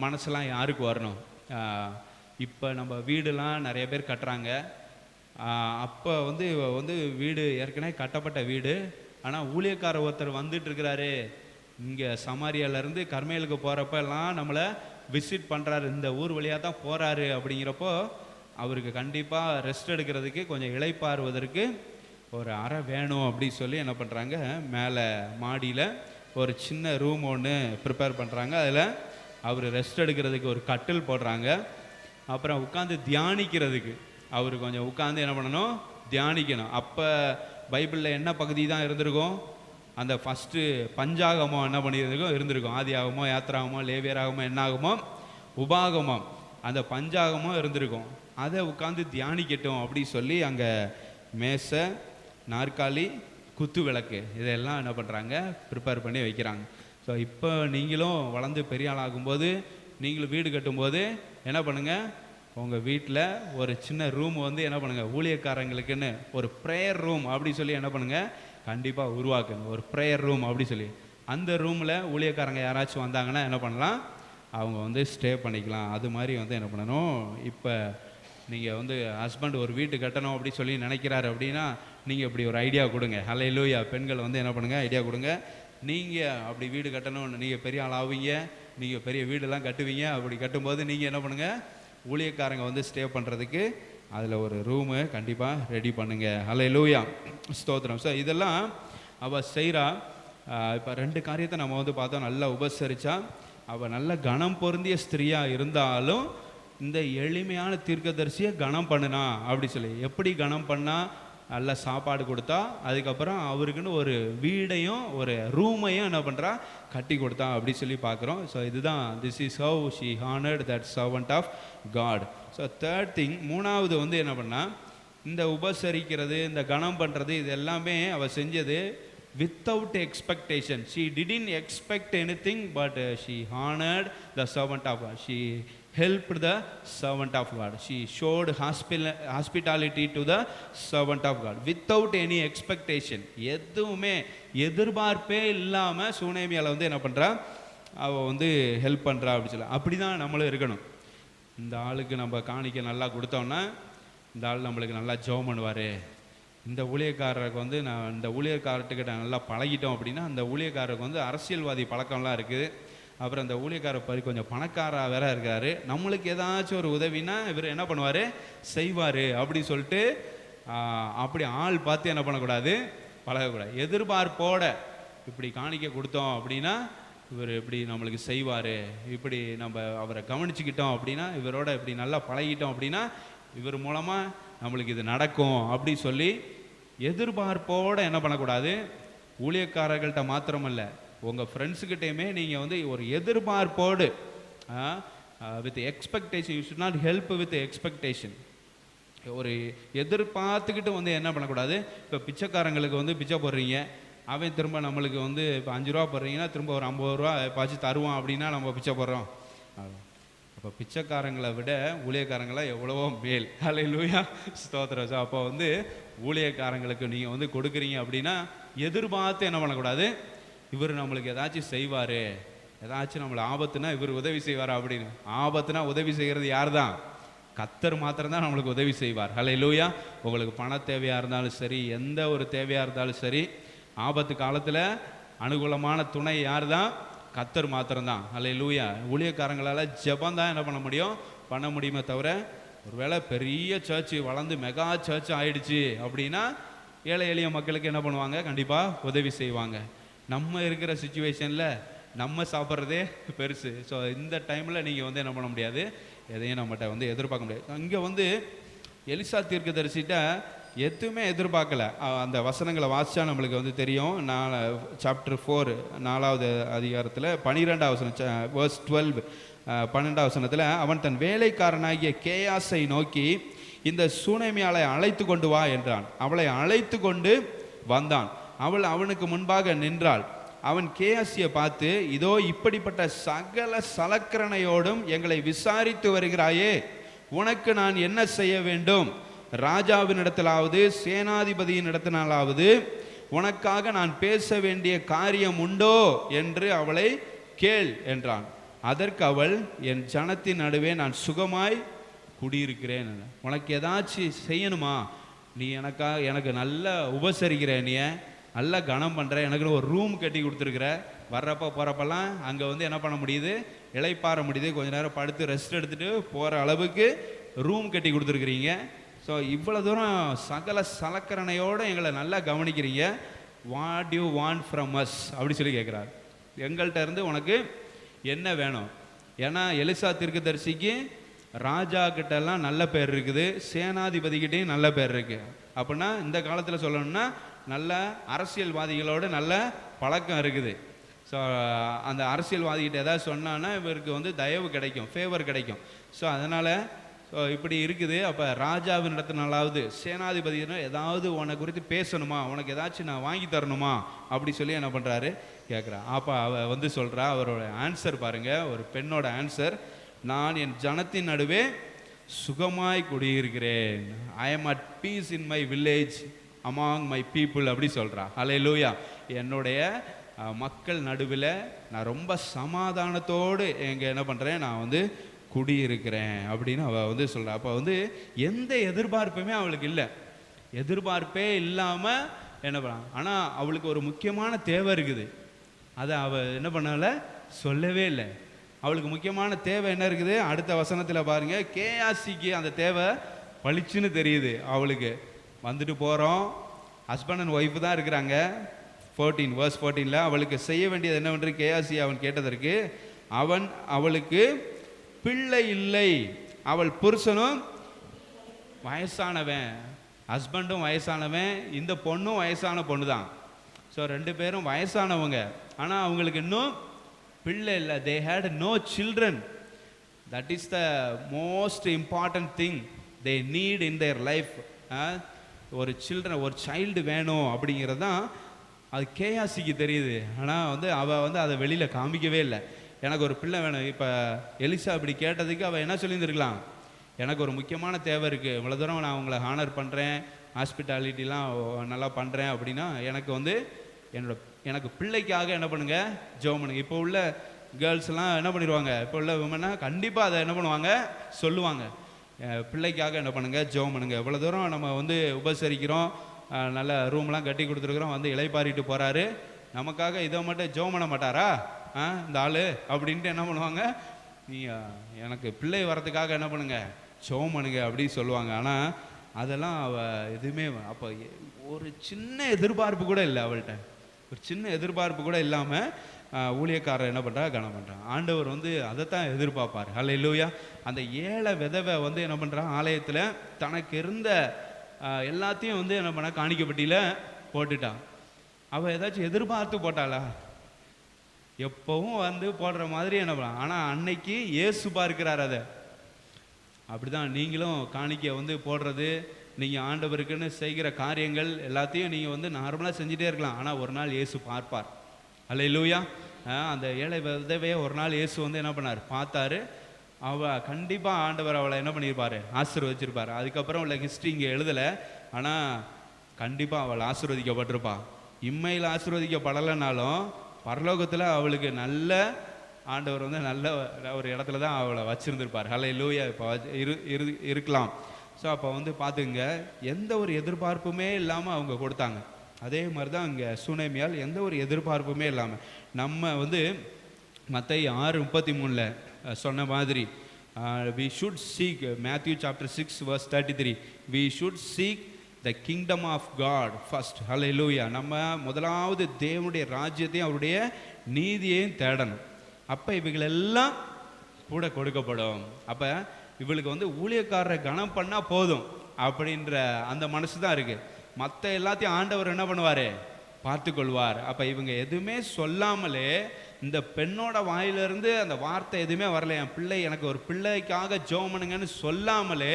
மனசெல்லாம் யாருக்கு வரணும்? இப்போ நம்ம வீடுலாம் நிறைய பேர் கட்டுறாங்க. அப்போ வந்து வீடு ஏற்கனவே கட்டப்பட்ட வீடு, ஆனால் ஊழியக்கார ஒருத்தர் வந்துட்டு இருக்கிறாரு இங்கே சமாரியாவிலேருந்து கர்மேலுக்கு போகிறப்ப எல்லாம் நம்மளை விசிட் பண்ணுறாரு, இந்த ஊர் வழியாக தான் போகிறாரு. அப்படிங்கிறப்போ அவருக்கு கண்டிப்பாக ரெஸ்ட் எடுக்கிறதுக்கு, கொஞ்சம் இளைப்பாறுவதற்கு ஒரு அறை வேணும் அப்படி சொல்லி என்ன பண்ணுறாங்க, மேலே மாடியில் ஒரு சின்ன ரூம் ஒன்று ப்ரிப்பேர் பண்ணுறாங்க. அதில் அவர் ரெஸ்ட் எடுக்கிறதுக்கு ஒரு கட்டில் போடுறாங்க. அப்புறம் உட்காந்து தியானிக்கிறதுக்கு அவர் கொஞ்சம் உட்காந்து என்ன பண்ணணும், தியானிக்கணும். அப்போ பைபிளில் என்ன பகுதி தான் இருந்திருக்கும், அந்த ஃபஸ்ட்டு பஞ்சாகமம் என்ன பண்ணியிருந்திருக்கோம் இருந்திருக்கும். ஆதியாகமோ, யாத்திராகமோ, லேவியராகமோ, என்னாகுமோ, உபாகமம், அந்த பஞ்சாகமம் இருந்திருக்கும். அதை உட்காந்து தியானிக்கட்டும் அப்படி சொல்லி அங்கே மேசை, நாற்காலி, குத்து விளக்கு இதெல்லாம் என்ன பண்ணுறாங்க, ப்ரிப்பேர் பண்ணி வைக்கிறாங்க. ஸோ இப்போ நீங்களும் வளர்ந்து பெரிய ஆள் ஆகும்போது, நீங்களும் வீடு கட்டும்போது என்ன பண்ணுங்கள், உங்கள் வீட்டில் ஒரு சின்ன ரூம் வந்து என்ன பண்ணுங்கள், ஊழியக்காரங்களுக்குன்னு ஒரு ப்ரேயர் ரூம் அப்படி சொல்லி என்ன பண்ணுங்கள், கண்டிப்பாக உருவாக்குங்க. ஒரு ப்ரேயர் ரூம் அப்படி சொல்லி அந்த ரூமில் ஊழியக்காரங்க யாராச்சும் வந்தாங்கன்னா என்ன பண்ணலாம், அவங்க வந்து ஸ்டே பண்ணிக்கலாம். அது மாதிரி வந்து என்ன பண்ணணும், இப்போ நீங்கள் வந்து ஹஸ்பண்ட் ஒரு வீட்டு கட்டணும் அப்படி சொல்லி நினைக்கிறாரு அப்படின்னா நீங்கள் இப்படி ஒரு ஐடியா கொடுங்க. ஹல்லேலூயா. பெண்கள் வந்து என்ன பண்ணுங்கள், ஐடியா கொடுங்க. நீங்கள் அப்படி வீடு கட்டணும்னு நீங்கள் பெரிய ஆள் ஆவீங்க, நீங்கள் பெரிய வீடெல்லாம் கட்டுவீங்க. அப்படி கட்டும்போது நீங்கள் என்ன பண்ணுங்கள், ஊழியக்காரங்க வந்து ஸ்டே பண்ணுறதுக்கு அதில் ஒரு ரூமு கண்டிப்பாக ரெடி பண்ணுங்கள். ஹல்லேலூயா, ஸ்தோத்திரம். ஸோ இதெல்லாம் அவள் செய்கிறா. இப்போ 2 காரியத்தை நம்ம வந்து பார்த்தோம். நல்லா உபசரித்தா, அவள் நல்ல கனம் பொருந்திய ஸ்திரியாக இருந்தாலும் இந்த எளிமையான தீர்க்கதரிசியை கனம் பண்ணுனா அப்படி சொல்லி. எப்படி கனம் பண்ணால், நல்ல சாப்பாடு கொடுத்தா, அதுக்கப்புறம் அவருக்குன்னு ஒரு வீடையும் ஒரு ரூமையும் என்ன பண்ணுறா, கட்டி கொடுத்தா அப்படி சொல்லி பார்க்குறோம். ஸோ இதுதான், this is how she honoured that servant of God. So third thing, மூணாவது வந்து என்ன பண்ணால், இந்த உபசரிக்கிறது, இந்த கனம் பண்ணுறது, இது எல்லாமே அவள் செஞ்சது without expectation. She didn't expect anything, but she honored the servant of God. She helped the servant of God. She showed hospitality to the servant of God without any expectation. எதுவுமே எதிர்பார்ப்பே இல்லாமல் சூனேமியால் வந்து என்ன பண்ணுறா, அவள் வந்து ஹெல்ப் பண்ணுறா அப்படி சொல்ல. அப்படி தான் நம்மளும் இருக்கணும். இந்த ஆளுக்கு நம்ம காணிக்க நல்லா கொடுத்தோன்னா இந்த ஆள் நம்மளுக்கு நல்லா ஜெபம் பண்ணுவார். இந்த ஊழியக்காரருக்கு வந்து நான் இந்த ஊழியக்காரர்கிட்ட நல்லா பழகிட்டோம் அப்படின்னா அந்த ஊழியக்காரருக்கு வந்து அரசியல்வாதி பழக்கம்லாம் இருக்குது. அப்புறம் அந்த ஊழியக்காரர் கொஞ்சம் பணக்காரா வேற இருக்காரு, நம்மளுக்கு ஏதாச்சும் ஒரு உதவினா இவர் என்ன பண்ணுவார், செய்வார் அப்படி சொல்லிட்டு அப்படி ஆள் பார்த்து என்ன பண்ணக்கூடாது, பழகக்கூடாது. எதிர்பார்ப்போட இப்படி காணிக்க கொடுத்தோம் அப்படின்னா இவர் இப்படி நம்மளுக்கு செய்வார், இப்படி நம்ம அவரை கவனிச்சுக்கிட்டோம் அப்படின்னா, இவரோட இப்படி நல்லா பழகிட்டோம் அப்படின்னா இவர் மூலமாக நம்மளுக்கு இது நடக்கும் அப்படி சொல்லி எதிர்பார்ப்போடு என்ன பண்ணக்கூடாது. ஊழியக்காரர்கள்ட்ட மாத்திரமல்ல, உங்கள் ஃப்ரெண்ட்ஸுக்கிட்டையுமே நீங்கள் வந்து ஒரு எதிர்பார்ப்போடு, with expectation. You should not help with expectation. ஒரு எதிர்பார்த்துக்கிட்டு வந்து என்ன பண்ணக்கூடாது. இப்போ பிச்சைக்காரங்களுக்கு வந்து பிச்சை போடுறீங்க, அவன் திரும்ப நம்மளுக்கு வந்து இப்போ 5 ரூபா போடுறீங்கன்னா திரும்ப ஒரு 50 ரூபா பாய்ச்சி தருவான் அப்படின்னா நம்ம பிச்சை போடுறோம். அப்போ பிச்சைக்காரங்களை விட ஊழியக்காரங்களா எவ்வளவோ மேல். ஹல்லேலூயா, ஸ்தோத்திரம். அப்போ வந்து ஊழியக்காரங்களுக்கு நீங்கள் வந்து கொடுக்குறீங்க அப்படின்னா எதிர்பார்த்து என்ன பண்ணக்கூடாது, இவர் நம்மளுக்கு ஏதாச்சும் செய்வார், ஏதாச்சும் நம்மளை ஆபத்துனா இவர் உதவி செய்வார் அப்படின்னு. ஆபத்துனா உதவி செய்கிறது யார் தான், கர்த்தர் மாத்திரம்தான் நம்மளுக்கு உதவி செய்வார். ஹல்லேலூயா. உங்களுக்கு பண தேவையாக இருந்தாலும் சரி, எந்த ஒரு தேவையாக இருந்தாலும் சரி, ஆபத்து காலத்தில் அனுகூலமான துணை யார் தான், கர்த்தர் மாத்திரம்தான். ஹல்லேலூயா. ஊழியக்காரங்களால் ஜெபம் தான் என்ன பண்ண முடியுமே தவிர, ஒருவேளை பெரிய சர்ச்சு வளர்ந்து மெகா சர்ச் ஆயிடுச்சு அப்படின்னா ஏழை எளிய மக்களுக்கு என்ன பண்ணுவாங்க, கண்டிப்பாக உதவி செய்வாங்க. நம்ம இருக்கிற சுச்சுவேஷனில் நம்ம சாப்பிட்றதே பெருசு. ஸோ இந்த டைமில் நீங்கள் வந்து என்ன பண்ண முடியாது, எதையும் நம்மகிட்ட வந்து எதிர்பார்க்க முடியாது. இங்கே வந்து எலிசா தீர்க்கதரிசிட்ட எதுவுமே எதிர்பார்க்கல. அந்த வசனங்களை வாசிச்சா நம்மளுக்கு வந்து தெரியும். சாப்டர் 4 4வது அதிகாரத்தில் 12வது வசனம், verse 12 12வது வசனத்தில், அவன் தன் வேலைக்காரனாகிய கேயாசை நோக்கி இந்த சூனேமியாளை அழைத்து கொண்டு வா என்றான். அவளை அழைத்து கொண்டு வந்தான். அவள் அவனுக்கு முன்பாக நின்றாள். அவன் கேயாசியை பார்த்து, இதோ இப்படிப்பட்ட சகல சலக்கரணையோடும் எங்களை விசாரித்து வருகிறாயே, உனக்கு நான் என்ன செய்ய வேண்டும்? ராஜாவின் இடத்திலாவது சேனாதிபதியின் இடத்தினாலாவது உனக்காக நான் பேச வேண்டிய காரியம் உண்டோ என்று அவளை கேள் என்றான். அதற்கு அவள், என் ஜனத்தின் நடுவே நான் சுகமாய் குடியிருக்கிறேன். உனக்கு ஏதாச்சும் செய்யணுமா? நீ எனக்கு நல்லா உபசரிக்கிற, நீ நல்லா கனம் பண்ணுற, எனக்கு ஒரு ரூம் கட்டி கொடுத்துருக்குற, வர்றப்ப போகிறப்பெல்லாம் அங்கே வந்து என்ன பண்ண முடியுது, இளைப்பாற முடியுது, கொஞ்ச நேரம் படுத்து ரெஸ்ட் எடுத்துகிட்டு போகிற அளவுக்கு ரூம் கட்டி கொடுத்துருக்குறீங்க. ஸோ இவ்வளோ தூரம் சகல சலக்கரணையோடு எங்களை நல்லா கவனிக்கிறீங்க. What you want from us அப்படி சொல்லி கேட்குறாரு. எங்கள்கிட்ட இருந்து உனக்கு என்ன வேணும்? ஏன்னா எலிசா தீர்க்கதரிசிக்கு ராஜா கிட்டெல்லாம் நல்ல பேர் இருக்குது, சேனாதிபதிக்கிட்டையும் நல்ல பேர் இருக்குது. அப்படின்னா இந்த காலத்தில் சொல்லணும்னா நல்ல அரசியல்வாதிகளோடு நல்ல பழக்கம் இருக்குது. ஸோ அந்த அரசியல்வாதிகிட்ட ஏதாவது சொன்னான்னா இவருக்கு வந்து தயவு கிடைக்கும், ஃபேவர் கிடைக்கும். ஸோ அதனால் இப்படி இருக்குது. அப்போ ராஜாவின் இடத்துனாலாவது சேனாதிபதினா ஏதாவது உன்னை குறித்து பேசணுமா, உனக்கு ஏதாச்சும் நான் வாங்கி தரணுமா அப்படி சொல்லி என்ன பண்ணுறாரு கேட்குறா. அப்போ அவ வந்து சொல்கிறா, அவரோட ஆன்சர் பாருங்கள், ஒரு பெண்ணோட ஆன்சர், நான் என் ஜனத்தின் நடுவே சுகமாய் குடியிருக்கிறேன். I am at peace in my village among my people அப்படி சொல்கிறா. ஹல்லேலூயா. என்னுடைய மக்கள் நடுவில் நான் ரொம்ப சமாதானத்தோடு என்ன பண்ணுறேன், நான் வந்து குடியிருக்கிறேன் அப்படின்னு அவள் வந்து சொல்கிறா. அப்போ வந்து எந்த எதிர்பார்ப்புமே அவளுக்கு இல்லை, எதிர்பார்ப்பே இல்லாமல் என்ன பண்ண. ஆனால் அவளுக்கு ஒரு முக்கியமான தேவை இருக்குது, அதை அவள் என்ன பண்ணலை, சொல்லவே இல்லை. அவளுக்கு முக்கியமான தேவை என்ன இருக்குது, அடுத்த வசனத்தில் பாருங்கள். கேஆசிக்கு அந்த தேவை பளிச்சுன்னு தெரியுது. அவளுக்கு வந்துட்டு போகிறோம், ஹஸ்பண்ட் அண்ட் ஒய்ஃபு தான் இருக்கிறாங்க. 14 verse 14 அவளுக்கு செய்ய வேண்டியது என்னவென்று கேஆசி அவன் கேட்டதற்கு, அவளுக்கு பிள்ளை இல்லை, அவள் புருஷனும் வயசானவன், ஹஸ்பண்டும் வயசானவன், இந்த பொண்ணும் வயசான பொண்ணு தான். ஸோ 2 பேரும் வயசானவங்க, ஆனால் அவங்களுக்கு இன்னும் பிள்ளை இல்லை. They had no children. That is the most important thing they need in their life. ஒரு சில்ட்ரன், ஒரு சைல்டு வேணும் அப்படிங்கிறது தான் அது கேஆசிக்கு தெரியுது. ஆனால் வந்து அவள் வந்து அதை வெளியில் காமிக்கவே இல்லை. எனக்கு ஒரு பிள்ளை வேணும். இப்போ எலிசா இப்படி கேட்டதுக்கு அவள் என்ன சொல்லியிருந்துருக்கலாம், எனக்கு ஒரு முக்கியமான தேவை இருக்குது, இவ்வளோ தூரம் நான் உங்களை ஹானர் பண்ணுறேன், ஹாஸ்பிட்டாலிட்டிலாம் நல்லா பண்ணுறேன் அப்படின்னா எனக்கு வந்து எனக்கு பிள்ளைக்காக என்ன பண்ணுங்கள், ஜெபம் பண்ணுங்க. இப்போ உள்ள கேர்ள்ஸ்லாம் என்ன பண்ணிடுவாங்க, இப்போ உள்ள விமன்னா கண்டிப்பாக அதை என்ன பண்ணுவாங்க, சொல்லுவாங்க, பிள்ளைக்காக என்ன பண்ணுங்கள், ஜெபம் பண்ணுங்க. இவ்வளோ தூரம் நம்ம வந்து உபசரிக்கிறோம், நல்ல ரூம்லாம் கட்டி கொடுத்துருக்குறோம், வந்து இலைப்பாரிட்டு போகிறாரு, நமக்காக இதை மட்டும் ஜெபம் பண்ண மாட்டாரா இந்த ஆள் அப்படின்ட்டு என்ன பண்ணுவாங்க, நீ எனக்கு பிள்ளை வரத்துக்காக என்ன பண்ணுங்க, ஜெபம் பண்ணுங்க அப்படின்னு சொல்லுவாங்க. ஆனால் அதெல்லாம் அவள் எதுவுமே, அப்போ ஒரு சின்ன எதிர்பார்ப்பு கூட இல்லை அவள்கிட்ட, ஒரு சின்ன எதிர்பார்ப்பு கூட இல்லாமல் ஊழியக்காரர் என்ன பண்ணுறா, கனம் பண்ணுறான். ஆண்டவர் வந்து அதைத்தான் எதிர்பார்ப்பார். ஹல்லேலூயா. அந்த ஏழை விதவை வந்து என்ன பண்ணுறா, ஆலயத்தில் தனக்கு இருந்த எல்லாத்தையும் வந்து என்ன பண்ண காணிக்கப்பட்டியில் போட்டுட்டான். அவள் ஏதாச்சும் எதிர்பார்த்து போட்டாளா? எப்பவும் வந்து போடுற மாதிரி என்ன பண்ணலாம். ஆனால் அன்னைக்கு இயேசு பார்க்கிறார் அதை. அப்படிதான் நீங்களும் காணிக்கை வந்து போடுறது, நீங்கள் ஆண்டவருக்குன்னு செய்கிற காரியங்கள் எல்லாத்தையும் நீங்கள் வந்து நார்மலாக செஞ்சுட்டே இருக்கலாம். ஆனால் ஒரு நாள் இயேசு பார்ப்பார். ஹல்லேலூயா. அந்த ஏழை விதவையை ஒரு நாள் இயேசு வந்து என்ன பண்ணார், பார்த்தாரு. அவள் கண்டிப்பாக ஆண்டவர் அவளை என்ன பண்ணியிருப்பார், ஆசீர்வதிச்சிருப்பார். அதுக்கப்புறம் உள்ள ஹிஸ்ட்ரி இங்கே எழுதலை, ஆனால் கண்டிப்பாக அவள் ஆசீர்வதிக்கப்பட்டிருப்பா. இம்மையில் ஆசீர்வதிக்கப்படலைனாலும் பரலோகத்தில் அவளுக்கு நல்ல ஆண்டவர் வந்து நல்ல ஒரு இடத்துல தான் அவளை வச்சுருந்துருப்பார். ஹல்லேலூயா. இப்போ இருக்கலாம். ஸோ அப்போ வந்து பார்த்துங்க, எந்த ஒரு எதிர்பார்ப்புமே இல்லாமல் அவங்க கொடுத்தாங்க. அதே மாதிரி தான் இங்கே சுனேமியால் எந்த ஒரு எதிர்பார்ப்புமே இல்லாமல் நம்ம வந்து மத்தேயு 6:33 சொன்ன மாதிரி we should seek, Matthew chapter 6 verse 33, we should seek the kingdom of God first. Hallelujah. நம்ம முதலாவது தேவனுடைய ராஜ்யத்தையும் அவருடைய நீதியையும் தேடணும். அப்போ இவைகளெல்லாம் கூட கொடுக்கப்படும். அப்போ இவளுக்கு வந்து ஊழியக்காரரை கனம் பண்ணால் போதும் அப்படின்ற அந்த மனசு தான் இருக்குது. மற்ற எல்லாத்தையும் ஆண்டவர் என்ன பண்ணுவார், பார்த்து கொள்வார். அப்போ இவங்க எதுவுமே சொல்லாமலே, இந்த பெண்ணோட வாயிலிருந்து அந்த வார்த்தை எதுவுமே வரல, என் பிள்ளை, எனக்கு ஒரு பிள்ளைக்காக ஜெபம் பண்ணுங்கன்னு சொல்லாமலே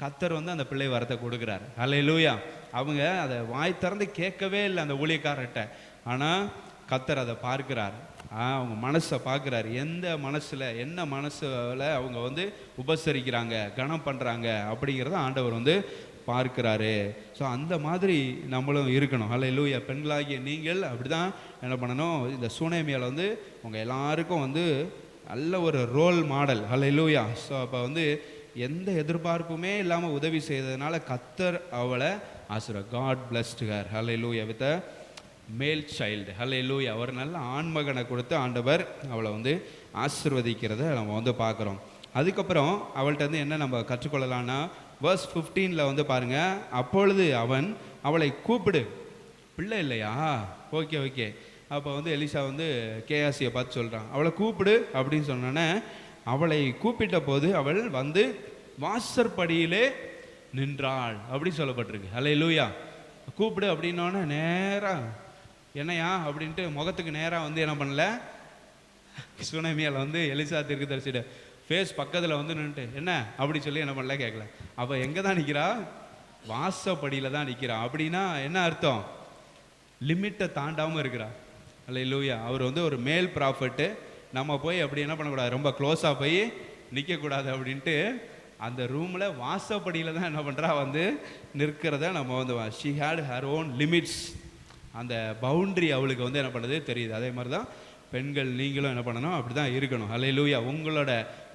கர்த்தர் வந்து அந்த பிள்ளை வரத்தை கொடுக்குறாரு. ஹல்லேலூயா. அவங்க அதை வாய் திறந்து கேட்கவே இல்லை அந்த ஊழியக்காரர்கிட்ட. ஆனால் கர்த்தர் அதை பார்க்கிறார், அவங்க மனசை பார்க்குறாரு. எந்த மனசில் என்ன மனசில் அவங்க வந்து உபசரிக்கிறாங்க, கனம் பண்ணுறாங்க அப்படிங்கிறத ஆண்டவர் வந்து பார்க்கிறாரு. ஸோ அந்த மாதிரி நம்மளும் இருக்கணும். ஹல்லேலூயா. பெண்களாகிய நீங்கள் அப்படி தான் என்ன பண்ணணும், இந்த சூனேமியால் வந்து உங்கள் எல்லாருக்கும் வந்து நல்ல ஒரு ரோல் மாடல். ஹல்லேலூயா. ஸோ அப்போ வந்து எந்த எதிர்பார்ப்புமே இல்லாமல் உதவி செய்ததுனால கர்த்தர் அவளை God blessed her. Hallelujah. With a male child. ஹல்லேலூயா. ஒரு நல்ல ஆண்மகனை கொடுத்து ஆண்டவர் அவளை வந்து ஆசீர்வதிக்கிறத நம்ம வந்து பார்க்குறோம். அதுக்கப்புறம் அவள்கிட்ட வந்து என்ன நம்ம கற்றுக்கொள்ளலான்னா, verse 15 வந்து பாருங்க, அப்பொழுது அவன் அவளை கூப்பிடு. பிள்ளை இல்லையா? Okay okay. அப்போ வந்து எலிசா வந்து கேயாசியை பார்த்து சொல்கிறான், அவளை கூப்பிடு அப்படின்னு சொன்னோன்னே அவளை கூப்பிட்ட போது அவள் வந்து வாசற்படியிலே நின்றாள் அப்படி சொல்லப்பட்டிருக்கு. ஹல்லேலூயா. கூப்பிடு அப்படின்னோடனே நேராக என்னையா அப்படின்ட்டு முகத்துக்கு நேராக வந்து என்ன பண்ணல, சுனேமியால் வந்து எலிசா தீர்க்கதரிசியோட ஃபேஸ் பக்கத்தில் வந்து நின்றுட்டு என்ன அப்படி சொல்லி என்ன பண்ணல கேட்கல. அவள் எங்கே தான் நிற்கிறா? வாசப்படியில் தான் நிற்கிறா. அப்படின்னா என்ன அர்த்தம்? லிமிட்டை தாண்டாமல் இருக்கிறா. ஹல்லேலூயா. அவர் வந்து ஒரு மேல் ப்ராஃபட்டு. நம்ம போய் அப்படி என்ன பண்ணக்கூடாது, ரொம்ப க்ளோஸாக போய் நிற்கக்கூடாது அப்படின்ட்டு அந்த ரூமில் வாசப்படியில் தான் என்ன பண்ணுறா வந்து நிற்கிறத நம்ம வந்து she had her own limits. அந்த பவுண்ட்ரி அவளுக்கு வந்து என்ன பண்ணுறது தெரியுது. அதே மாதிரி தான் பெண்கள் நீங்களும் என்ன பண்ணணும், அப்படி தான் இருக்கணும். ஹல்லேலூயா. உங்களோட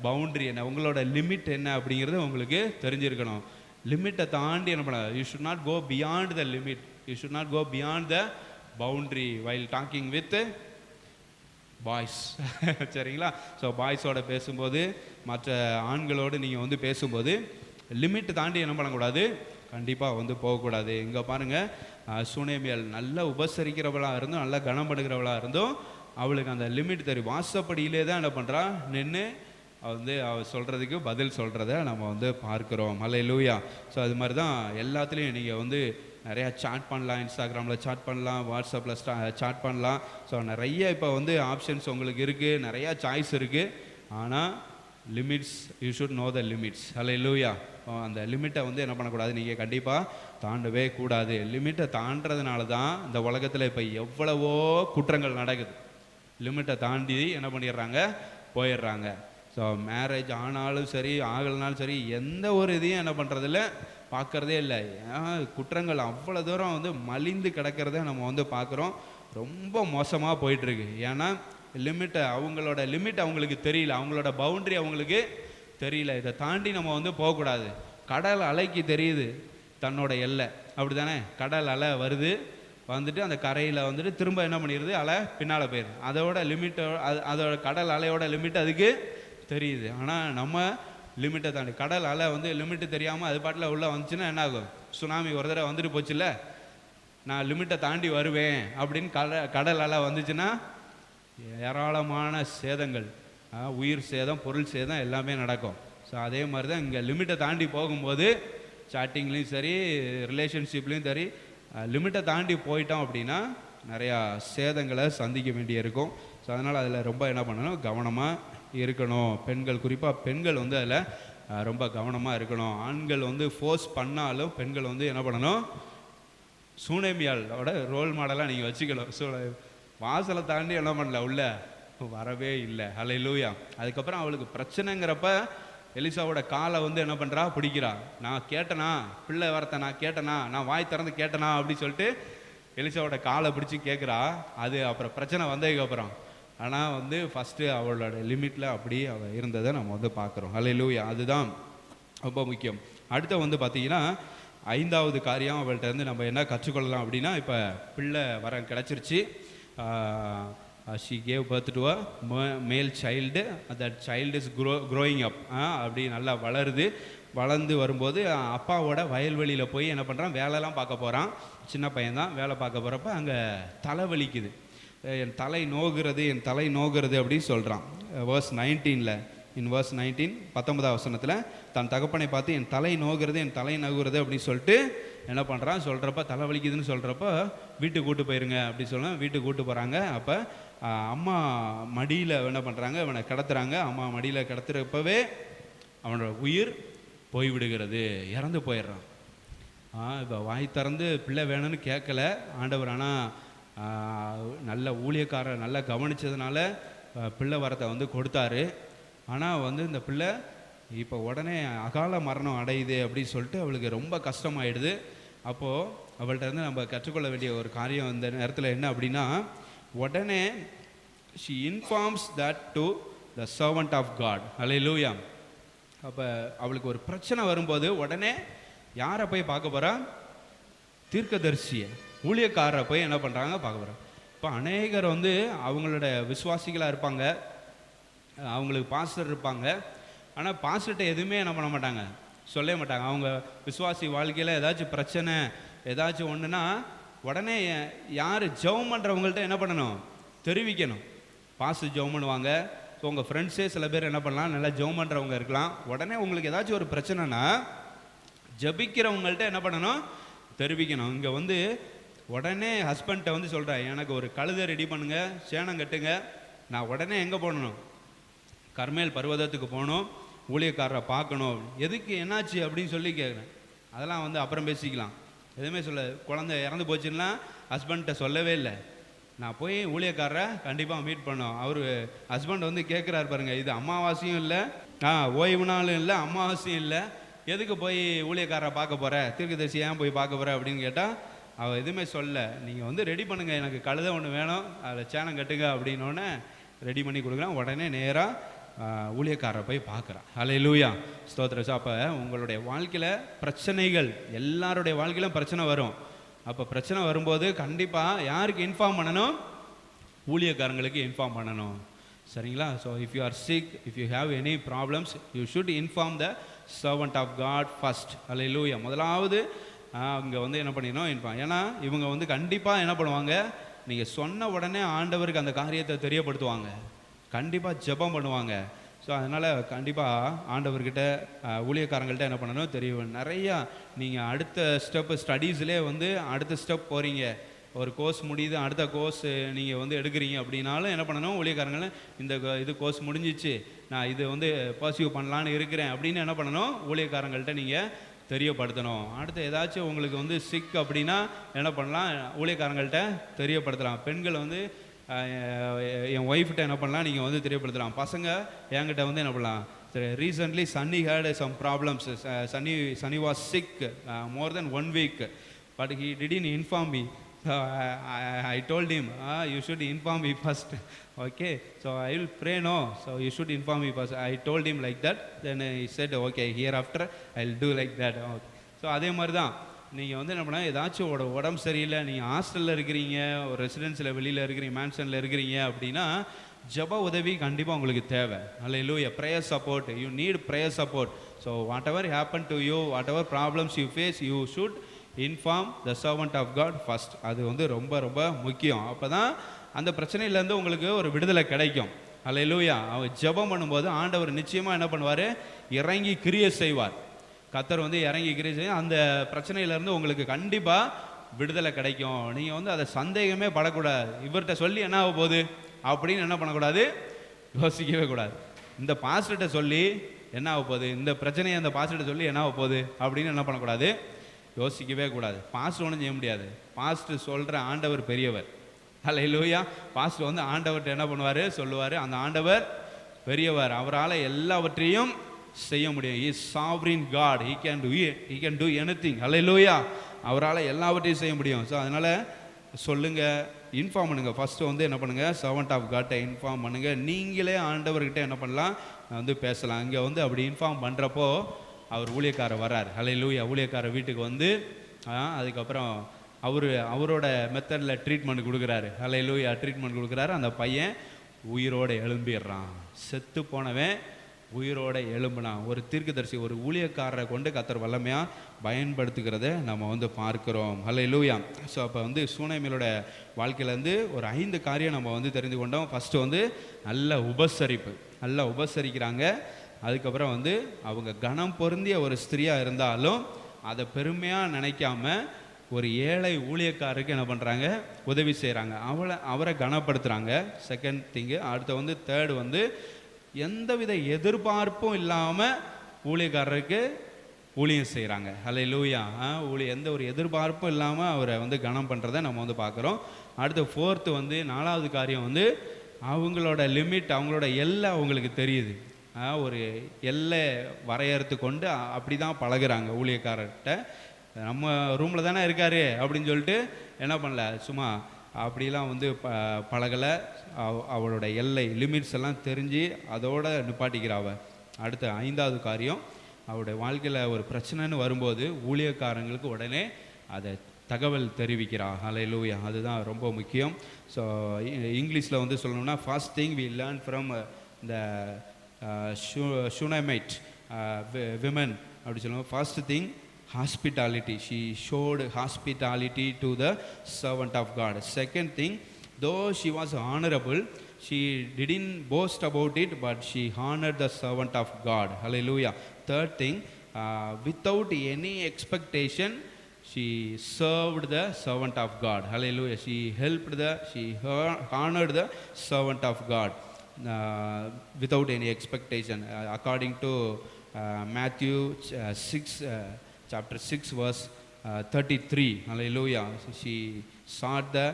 பவுண்ட்ரி என்ன, உங்களோட லிமிட் என்ன அப்படிங்கிறது உங்களுக்கு தெரிஞ்சிருக்கணும். லிமிட்டை தாண்டி என்ன பண்ண, you should not go beyond the limit, you should not go beyond the boundary while talking with boys. சரிங்களா? ஸோ பாய்ஸோட பேசும்போது, மற்ற ஆண்களோடு நீங்கள் வந்து பேசும்போது லிமிட் தாண்டி என்ன பண்ணக்கூடாது, கண்டிப்பாக வந்து போகக்கூடாது. இங்கே பாருங்கள், சூனேமியால் நல்லா உபசரிக்கிறவளாக இருந்தும் நல்லா கனம் பண்ணுகிறவளாக இருந்தும் அவளுக்கு அந்த லிமிட் தெரியும். வாசப்படியிலே தான் என்ன பண்ணுறா, நின்று வந்து அவள் சொல்கிறதுக்கு பதில் சொல்கிறத நம்ம வந்து பார்க்குறோம். ஹல்லேலூயா. ஸோ அது மாதிரி தான் எல்லாத்துலேயும் நீங்கள் வந்து நிறையா சாட் பண்ணலாம், இன்ஸ்டாகிராமில் சாட் பண்ணலாம், வாட்ஸ்அப்பில் சாட் பண்ணலாம். ஸோ நிறைய இப்போ வந்து ஆப்ஷன்ஸ் உங்களுக்கு இருக்குது, நிறையா சாய்ஸ் இருக்குது. ஆனால் limits, you should know the limits. Hallelujah. அந்த லிமிட்டை வந்து என்ன பண்ணக்கூடாது, நீங்கள் கண்டிப்பாக தாண்டவே கூடாது. லிமிட்டை தாண்டதுனால தான் இந்த உலகத்தில் இப்போ எவ்வளவோ குற்றங்கள் நடக்குது. லிமிட்டை தாண்டி என்ன பண்ணிடுறாங்க, போயிடுறாங்க. ஸோ மேரேஜ் ஆனாலும் சரி ஆகலைனாலும் சரி எந்த ஒரு இதையும் என்ன பண்ணுறதில்ல, பார்க்குறதே இல்லை. குற்றங்கள் அவ்வளோ தூரம் வந்து மலிந்து கிடக்கிறத நம்ம வந்து பார்க்குறோம். ரொம்ப மோசமாக போயிட்டுருக்கு. ஏன்னா லிமிட்டை, அவங்களோட லிமிட் அவங்களுக்கு தெரியல, அவங்களோட பவுண்ட்ரி அவங்களுக்கு தெரியல. இதை தாண்டி நம்ம வந்து போகக்கூடாது. கடல் அலைக்கு தெரியுது தன்னோட எல்லை, அப்படி தானே? கடல் அலை வருது, வந்துட்டு அந்த கரையில் வந்துட்டு திரும்ப என்ன பண்ணிடுது, அலை பின்னால் போயிடுது. அதோட லிமிட்டை, அதோட கடல் அலையோட லிமிட் அதுக்கு தெரியுது. ஆனால் நம்ம லிமிட்டை தாண்டி, கடல் அலை வந்து லிமிட்டு தெரியாமல் அது பாட்டில் உள்ளே வந்துச்சுன்னா என்ன ஆகும்? சுனாமி ஒரு தடவை வந்துட்டு போச்சுல்ல, நான் லிமிட்டை தாண்டி வருவேன் அப்படின்னு கடல் அலை வந்துச்சுன்னா ஏராளமான சேதங்கள், உயிர் சேதம், பொருள் சேதம் எல்லாமே நடக்கும். ஸோ அதே மாதிரி தான் இங்கே லிமிட்டை தாண்டி போகும்போது சாட்டிங்லேயும் சரி ரிலேஷன்ஷிப்லேயும் சரி லிமிட்டை தாண்டி போயிட்டோம் அப்படின்னா நிறையா சேதங்களை சந்திக்க வேண்டியிருக்கும். ஸோ அதனால் அதில் ரொம்ப என்ன பண்ணணும், கவனமாக இருக்கணும். பெண்கள், குறிப்பாக பெண்கள் வந்து அதில் ரொம்ப கவனமாக இருக்கணும். ஆண்கள் வந்து ஃபோர்ஸ் பண்ணாலும் பெண்கள் வந்து என்ன பண்ணணும், சூனேமியாலோட ரோல் மாடலாக நீங்கள் வச்சுக்கணும். ஸோ வாசலை தாண்டி என்ன பண்ணல, உள்ள வரவே இல்லை. ஹல்லேலூயா. அதுக்கப்புறம் அவளுக்கு பிரச்சனைங்கிறப்ப எலிசாவோட காலை வந்து என்ன பண்ணுறா, பிடிக்கிறா. நான் கேட்டனா, பிள்ளை வரத்தை நான் கேட்டனா, நான் வாய் திறந்து கேட்டனா அப்படி சொல்லிட்டு எலிசாவோட காலை பிடிச்சி கேட்குறா. அது அப்புறம் பிரச்சனை வந்ததுக்கப்புறம். ஆனால் வந்து ஃபஸ்ட்டு அவளோட லிமிட்டில் அப்படி அவள் இருந்ததை நம்ம வந்து பார்க்குறோம். ஹல்லேலூயா. அதுதான் ரொம்ப முக்கியம். அடுத்த வந்து பார்த்திங்கன்னா 5வது காரியம் அவள்கிட்ட இருந்து நம்ம என்ன கற்றுக்கொள்ளலாம் அப்படின்னா, இப்போ பிள்ளை வர கிடச்சிருச்சு. she gave birth to a male child. that child is growing up. அப்படி நல்லா வளர்ந்து வரும்போது அப்பாவோட வயல்வெளியில் போய் என்ன பண்ணுறான், வேலைலாம் பார்க்க போகிறான். சின்ன பையன்தான். வேலை பார்க்க போகிறப்ப அங்கே தலை வலிக்குது. என் தலை நோகிறது அப்படின்னு சொல்கிறான். verse 19 இன் verse 19 19வது வசனத்தில் தன் தகப்பனை பார்த்து என் தலை நோகிறது அப்படின்னு சொல்லிட்டு என்ன பண்ணுறான். சொல்கிறப்ப தலை வலிக்குதுன்னு சொல்கிறப்ப வீட்டுக்கு கூட்டு போயிருங்க அப்படி சொல்ல வீட்டுக்கு கூட்டு போகிறாங்க. அப்போ அம்மா மடியில் என்ன பண்ணுறாங்க, இவனை கிடத்துறாங்க. அம்மா மடியில் கிடத்துறப்பவே அவனோட உயிர் போய்விடுகிறது, இறந்து போயிடுறான். இப்போ வாய் திறந்து பிள்ளை வேணும்னு கேட்கல ஆண்டவர். ஆனால் நல்ல ஊழியக்காரர் நல்லா கவனித்ததுனால பிள்ளை வரத்தை வந்து கொடுத்தாரு. ஆனால் வந்து இந்த பிள்ளை இப்போ உடனே அகால மரணம் அடையுது அப்படின்னு சொல்லிட்டு அவளுக்கு ரொம்ப கஷ்டமாயிடுது. அப்போது அவள்கிட்ட இருந்து நம்ம கற்றுக்கொள்ள வேண்டிய ஒரு காரியம் இந்த நேரத்தில் என்ன அப்படின்னா, உடனே she informs that to the servant of God. ஹல்லேலூயா. அப்போ அவளுக்கு ஒரு பிரச்சனை வரும்போது உடனே யாரை போய் பார்க்க போகிறா? தீர்க்கதரிசியை, ஊழியக்காரரை போய் என்ன பண்ணுறாங்க பார்க்க போகிறாங்க. இப்போ அநேகர் வந்து அவங்களோட விசுவாசிகளாக இருப்பாங்க, அவங்களுக்கு பாஸ்டர் இருப்பாங்க. ஆனால் பாஸ்டர்கிட்ட எதுவுமே என்ன பண்ண மாட்டாங்க, சொல்ல மாட்டாங்க. அவங்க விசுவாசி வாழ்க்கையில் ஏதாச்சும் பிரச்சனை ஏதாச்சும் ஒன்றுனா உடனே யார் ஜெபம் பண்ணுறவங்கள்ட்ட என்ன பண்ணணும், தெரிவிக்கணும். பாஸ்டர் ஜெபம் பண்ணுவாங்க. ஸோ உங்கள் ஃப்ரெண்ட்ஸே சில பேர் என்ன பண்ணலாம், நல்லா ஜெபம் பண்ணுறவங்க இருக்கலாம். உடனே உங்களுக்கு ஏதாச்சும் ஒரு பிரச்சனைனா ஜபிக்கிறவங்கள்ட்ட என்ன பண்ணணும், தெரிவிக்கணும். இங்கே வந்து உடனே ஹஸ்பண்ட்டை வந்து சொல்கிறேன், எனக்கு ஒரு கழுதை ரெடி பண்ணுங்க, சேனம் கட்டுங்க, நான் உடனே எங்கே போகணும், கர்மேல் பர்வதத்துக்கு போகணும், ஊழியக்காரரை பார்க்கணும். எதுக்கு என்னாச்சு அப்படின்னு சொல்லி கேட்குறேன். அதெல்லாம் வந்து அப்புறம் பேசிக்கலாம், எதுவுமே சொல்ல. குழந்தை இறந்து போச்சுன்னா ஹஸ்பண்ட்டை சொல்லவே இல்லை, நான் போய் ஊழியக்காரரை கண்டிப்பாக மீட் பண்ணோம். அவர் ஹஸ்பண்ட் வந்து கேட்குறாரு பாருங்க, இது அமாவாசையும் இல்லை, ஓய்வு நாளும் இல்லை, அமாவாசையும் இல்லை, எதுக்கு போய் ஊழியக்காரரை பார்க்க போகிற, தீர்க்கதரிசி ஏன் போய் பார்க்க போகிற அப்படின்னு கேட்டால் அவள் எதுவுமே சொல்ல. நீங்கள் வந்து ரெடி பண்ணுங்கள், எனக்கு கழுதை ஒன்று வேணும், அதில் சேனம் கட்டுங்க அப்படின்னோடனே ரெடி பண்ணி கொடுக்குறான். உடனே நேராக ஊழியக்காரரை போய் பார்க்குறான். ஹல்லேலூயா, ஸ்தோத்திரம். அப்போ உங்களுடைய வாழ்க்கையில் பிரச்சனைகள், எல்லாருடைய வாழ்க்கையிலும் பிரச்சனை வரும். அப்போ பிரச்சனை வரும்போது கண்டிப்பாக யாருக்கு இன்ஃபார்ம் பண்ணணும், ஊழியக்காரங்களுக்கு இன்ஃபார்ம் பண்ணணும். சரிங்களா? So if you are sick, if you have any problems, you should inform the servant of God first. Hallelujah. முதலாவது இங்கே வந்து என்ன பண்ணிடணும், இன்ஃபார்ம். ஏன்னா இவங்க வந்து கண்டிப்பாக என்ன பண்ணுவாங்க, நீங்கள் சொன்ன உடனே ஆண்டவருக்கு அந்த காரியத்தை தெரியப்படுத்துவாங்க, கண்டிப்பாக ஜெபம் பண்ணுவாங்க. ஸோ அதனால் கண்டிப்பாக ஆண்டவர்கிட்ட ஊழியக்காரங்கள்ட்ட என்ன பண்ணணும் தெரியும். நிறையா நீங்கள் அடுத்த ஸ்டெப்பு ஸ்டடீஸ்லேயே வந்து அடுத்த ஸ்டெப் போகிறீங்க, ஒரு கோர்ஸ் முடியுது, அடுத்த கோர்ஸ் நீங்கள் வந்து எடுக்கிறீங்க அப்படின்னாலும் என்ன பண்ணணும், ஊழியக்காரங்களும் இந்த இது கோர்ஸ் முடிஞ்சிச்சு, நான் இது வந்து பர்சியூ பண்ணலான்னு இருக்கிறேன் அப்படின்னு என்ன பண்ணணும், ஊழியக்காரங்கள்ட்ட நீங்கள் தெரியப்படுத்தணும். அடுத்து ஏதாச்சும் உங்களுக்கு வந்து சிக் அப்படின்னா என்ன பண்ணலாம், ஊழியக்காரங்கள்ட்ட தெரியப்படுத்தலாம். பெண்கள் வந்து என் ஒய்ஃப்கிட்ட என்ன பண்ணலாம், நீங்கள் வந்து தெரியப்படுத்தலாம். பசங்க என்கிட்ட வந்து என்ன பண்ணலாம். Recently Sunny had some problems. Sunny was sick more than 1 week, but he didn't inform me. I told him, you should inform me first. Okay, so I will pray, no, so you should inform me first. I told him like that. Then he said, okay, hereafter I'll do like that. Okay. So அதே மாதிரி தான் நீங்கள் வந்து என்ன பண்ணால், ஏதாச்சும் உடம்பு சரியில்லை, நீங்கள் ஹாஸ்டலில் இருக்கிறீங்க, ஒரு ரெசிடென்ஸில் வெளியில் இருக்கிறீங்க, மேன்ஷனில் இருக்கிறீங்க அப்படின்னா ஜெப உதவி கண்டிப்பாக உங்களுக்கு தேவை. Hallelujah. Prayer support, you need prayer support. So whatever happen to you, whatever problems you face, you should inform the servant of God first. அது வந்து ரொம்ப ரொம்ப முக்கியம். அப்போ தான் அந்த பிரச்சனையிலேருந்து உங்களுக்கு ஒரு விடுதலை கிடைக்கும். ஹல்லேலூயா. அவர் ஜெபம் பண்ணும்போது ஆண்டவர் நிச்சயமாக என்ன பண்ணுவார், இறங்கி கிரியை செய்வார். கர்த்தர் வந்து இறங்கி கிரியை செய்ய அந்த பிரச்சனையிலேருந்து உங்களுக்கு கண்டிப்பாக விடுதலை கிடைக்கும். நீங்கள் வந்து அதை சந்தேகமே படக்கூடாது. இவர்கிட்ட சொல்லி என்ன ஆக போகுது அப்படின்னு என்ன பண்ணக்கூடாது, யோசிக்கவே கூடாது. இந்த பாஸ்டர்கிட்ட சொல்லி என்ன ஆக போகுது, இந்த பிரச்சனையை அந்த பாஸ்டர்கிட்ட சொல்லி என்ன ஆக போகுது அப்படின்னு என்ன பண்ணக்கூடாது, யோசிக்கவே கூடாது. பாஸ்டர் ஒன்றும் செய்ய முடியாது. பாஸ்டர் சொல்கிற ஆண்டவர் பெரியவர். ஹல்லேலூயா. பாஸ்டர் வந்து ஆண்டவர்கிட்ட என்ன பண்ணுவார், சொல்லுவார். அந்த ஆண்டவர் பெரியவர், அவரால் எல்லாவற்றையும் செய்ய முடியும். He is sovereign God. He can do anything. ஹல்லேலூயா. அவரால் எல்லாவற்றையும் செய்ய முடியும். ஸோ அதனால் சொல்லுங்கள், இன்ஃபார்ம் பண்ணுங்கள். ஃபஸ்ட்டு வந்து என்ன பண்ணுங்கள், சர்வன்ட் ஆஃப் காட்டை இன்ஃபார்ம் பண்ணுங்கள். நீங்களே ஆண்டவர்கிட்ட என்ன பண்ணலாம், வந்து பேசலாம். இங்கே வந்து அப்படி இன்ஃபார்ம் பண்ணுறப்போ அவர் ஊழியக்காரர் வர்றார். ஹல்லேலூயா. ஊழியக்காரர் வீட்டுக்கு வந்து அதுக்கப்புறம் அவரோட மெத்தடில் ட்ரீட்மெண்ட் கொடுக்குறாரு. ஹல்லேலூயா. ட்ரீட்மெண்ட் கொடுக்குறாரு. அந்த பையன் உயிரோடு எழும்பிடுறான். செத்து போனவன் உயிரோட எழும்புனான். ஒரு தீர்க்கதரிசி, ஒரு ஊழியக்காரரை கொண்டு கர்த்தர் வல்லமையாக பயன்படுத்துகிறத நம்ம வந்து பார்க்குறோம். ஹல்லேலூயா. ஸோ அப்போ வந்து சூனேமியலோட வாழ்க்கையிலேருந்து ஒரு 5 காரியம் நம்ம வந்து தெரிந்து கொண்டோம். ஃபஸ்ட்டு வந்து நல்ல உபசரிப்பு, நல்லா உபசரிக்கிறாங்க. அதுக்கப்புறம் வந்து அவங்க கனம் பொருந்திய ஒரு ஸ்திரியாக இருந்தாலும் அதை பெருமையாக நினைக்காம ஒரு ஏழை ஊழியக்காரருக்கு என்ன பண்ணுறாங்க, உதவி செய்கிறாங்க, அவரை கனப்படுத்துகிறாங்க. செகண்ட் திங்கு. அடுத்த வந்து தேர்டு வந்து எந்தவித எதிர்பார்ப்பும் இல்லாமல் ஊழியக்காரருக்கு ஊழியம் செய்கிறாங்க. ஹல்லேலூயா. எந்த ஒரு எதிர்பார்ப்பும் இல்லாமல் அவரை வந்து கனம் பண்ணுறதை நம்ம வந்து பார்க்குறோம். அடுத்து ஃபோர்த்து வந்து 4வது காரியம் வந்து அவங்களோட லிமிட், அவங்களோட எல்லை அவங்களுக்கு தெரியுது. ஒரு எல்லை வரையறுத்து கொண்டு அப்படி தான் பழகுறாங்க ஊழியக்காரர்கிட்ட. நம்ம ரூமில் தானே இருக்காரு அப்படின்னு சொல்லிட்டு என்ன பண்ணல, சும்மா அப்படிலாம் வந்து பழகலை. அவளோட எல்லை லிமிட்ஸ் எல்லாம் தெரிஞ்சு அதோட நிப்பாட்டிக்கிறாவ. அடுத்த 5வது காரியம், அவருடைய வாழ்க்கையில் ஒரு பிரச்சனைன்னு வரும்போது ஊழியக்காரங்களுக்கு உடனே அதை தகவல் தெரிவிக்கிறா. ஹல்லேலூயா. அதுதான் ரொம்ப முக்கியம். ஸோ இங்கிலீஷில் வந்து சொல்லணும்னா, first thing we learn from the Shunammite women அப்படி சொல்லுவோம். First thing hospitality. She showed hospitality to the servant of God. Second thing, though she was honorable, she didn't boast about it, but she honored the servant of God. Hallelujah. Third thing, without any expectation, she served the servant of God. Hallelujah. She honored the servant of God without any expectation. According to Matthew 6 verse 33. Hallelujah. She sought the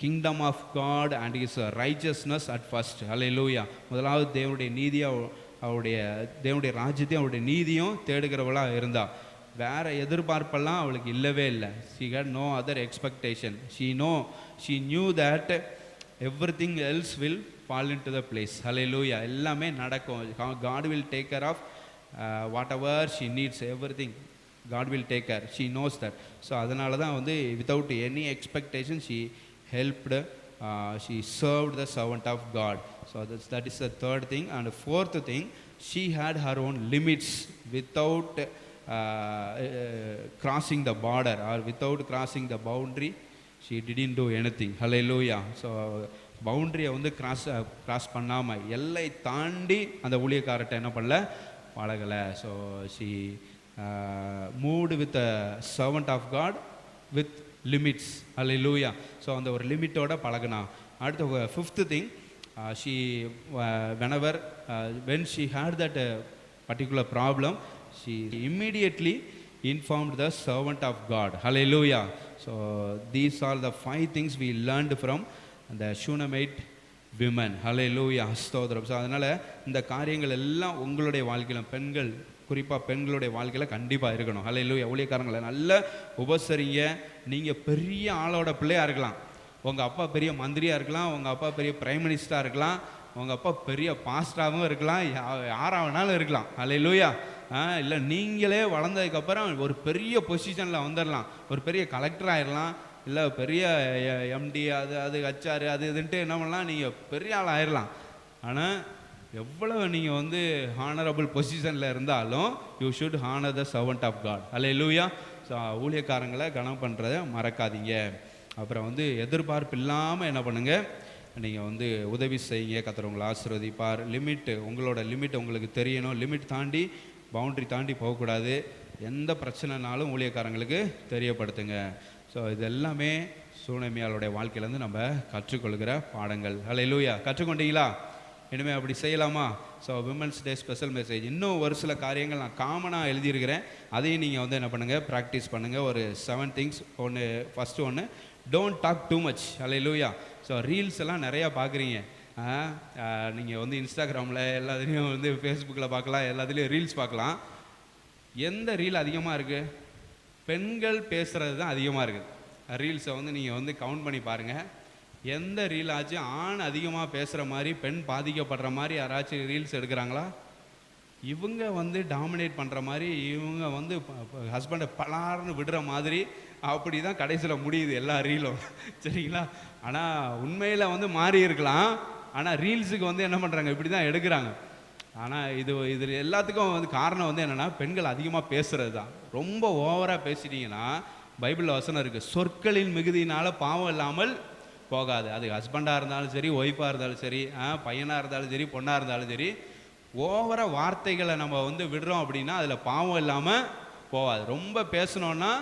kingdom of God and his righteousness at first. Hallelujah. முதலாவது தேவனுடைய நீதியை, தேவனுடைய ராஜ்யத்தையும் அவருடைய நீதியும் தேடுகிறவளா இருந்தா. வேற எதிர்பார்ப்பெல்லாம் அவளுக்கு இல்லவே இல்லை. she had no other expectation. she knew that everything else will fall into the place. Hallelujah. எல்லாமே நடக்கும். God will take care of whatever she needs. Everything God will take care. She knows that. So அதனால தான் வந்து without any expectation she helped, she served the servant of God. So that is the third thing. And fourth thing, she had her own limits without crossing the border or without crossing the boundary. She didn't do anything. Hallelujah. So பவுண்டரியை வந்து கிராஸ் பண்ணாமல் எல்லை தாண்டி அந்த ஊழியக்காரர்கிட்ட என்ன பண்ணல, பழகலை. So she moved with a servant of God with limits. Hallelujah. So அந்த ஒரு லிமிட்டோட பழகினா. அடுத்த fifth thing, she when she had that particular problem, she immediately informed the servant of God. Hallelujah. So these are the 5 things we learned from the Shunammite women. Hallelujah. ஸ்தோத்திரம். ஸோ அதனால் இந்த காரியங்கள் எல்லாம் உங்களுடைய வாழ்க்கையில், பெண்கள் குறிப்பாக பெண்களுடைய வாழ்க்கையில் கண்டிப்பாக இருக்கணும். ஹல்லேலூயா. ஊழியக்காரங்களை நல்ல உபசரிங்க. நீங்கள் பெரிய ஆளோட பிள்ளையாக இருக்கலாம், உங்கள் அப்பா பெரிய மந்திரியாக இருக்கலாம், உங்கள் அப்பா பெரிய பிரைம் மினிஸ்டராக இருக்கலாம், உங்கள் அப்பா பெரிய பாஸ்டராகவும் இருக்கலாம், யாராக வேணாலும் இருக்கலாம். ஹல்லேலூயா. இல்லை நீங்களே வளர்ந்ததுக்கப்புறம் ஒரு பெரிய பொசிஷனில் வந்துடலாம், ஒரு பெரிய கலெக்டர் ஆயிடலாம், இல்லை பெரிய எம்டி அது ஹச்ஆர் அது இதுன்ட்டு என்ன பண்ணலாம், நீங்கள் பெரிய ஆள் ஆயிடலாம். ஆனால் எவ்வளவு நீங்கள் வந்து ஹானரபிள் பொசிஷனில் இருந்தாலும் you should honour the servant of God. Hallelujah. So ஊழியக்காரங்களை கனம் பண்ணுறதை மறக்காதீங்க. அப்புறம் வந்து எதிர்பார்ப்பு இல்லாமல் என்ன பண்ணுங்கள், நீங்கள் வந்து உதவி செய்யுங்க. கர்த்தர் உங்களை ஆசீர்வதிப்பார். உங்களோட லிமிட் உங்களுக்கு தெரியணும். லிமிட் தாண்டி, பவுண்ட்ரி தாண்டி போகக்கூடாது. எந்த பிரச்சனைனாலும் ஊழியக்காரங்களுக்கு தெரியப்படுத்துங்க. ஸோ இது எல்லாமே சூனமியாளுடைய வாழ்க்கையிலேருந்து நம்ம கற்றுக்கொள்கிற பாடங்கள். ஹல்லேலூயா. கற்றுக்கொண்டீங்களா? இனிமேல் அப்படி செய்யலாமா? So women's day special message இன்னும் ஒரு சில காரியங்கள் நான் காமனாக எழுதியிருக்கிறேன். அதையும் நீங்கள் வந்து என்ன பண்ணுங்கள், ப்ராக்டிஸ் பண்ணுங்கள். ஒரு 7 திங்ஸ். ஃபஸ்ட்டு ஒன்று, don't talk too much. Hallelujah. So reels எல்லாம் நிறையா பார்க்குறீங்க. நீங்கள் வந்து இன்ஸ்டாகிராமில் எல்லாத்துலேயும் வந்து ஃபேஸ்புக்கில் பார்க்கலாம், எல்லாத்துலேயும் ரீல்ஸ் பார்க்கலாம். எந்த ரீல் அதிகமாக இருக்குது? பெண்கள் பேசுகிறது தான் அதிகமாக இருக்குது. ரீல்ஸை வந்து நீங்கள் வந்து கவுண்ட் பண்ணி பாருங்கள். எந்த ரீல் ஆச்சும் ஆண் அதிகமாக பேசுகிற மாதிரி, பெண் பாதிக்கப்படுற மாதிரி யாராச்சும் ரீல்ஸ் எடுக்கிறாங்களா? இவங்க வந்து டாமினேட் பண்ணுற மாதிரி, இவங்க வந்து ஹஸ்பண்டை பலார்னு விடுற மாதிரி, அப்படி தான் கடைசியில் முடியுது எல்லா ரீலும். சரிங்களா? ஆனால் உண்மையில் வந்து மாறி இருக்கலாம். ஆனால் ரீல்ஸுக்கு வந்து என்ன பண்ணுறாங்க, இப்படி தான் எடுக்கிறாங்க. ஆனால் இது எல்லாத்துக்கும் வந்து காரணம் வந்து என்னென்னா, பெண்கள் அதிகமாக பேசுகிறது தான். ரொம்ப ஓவராக பேசிட்டீங்கன்னா, பைபிளில் வசனம் இருக்குது, சொற்களின் மிகுதியினால் பாவம் இல்லாமல் போகாது. அது ஹஸ்பண்டாக இருந்தாலும் சரி, ஒய்ஃபாக இருந்தாலும் சரி, பையனாக இருந்தாலும் சரி, பொண்ணாக இருந்தாலும் சரி, ஓவராக வார்த்தைகளை நம்ம வந்து விடுறோம் அப்படின்னா அதில் பாவம் இல்லாமல் போகாது. ரொம்ப பேசணுன்னா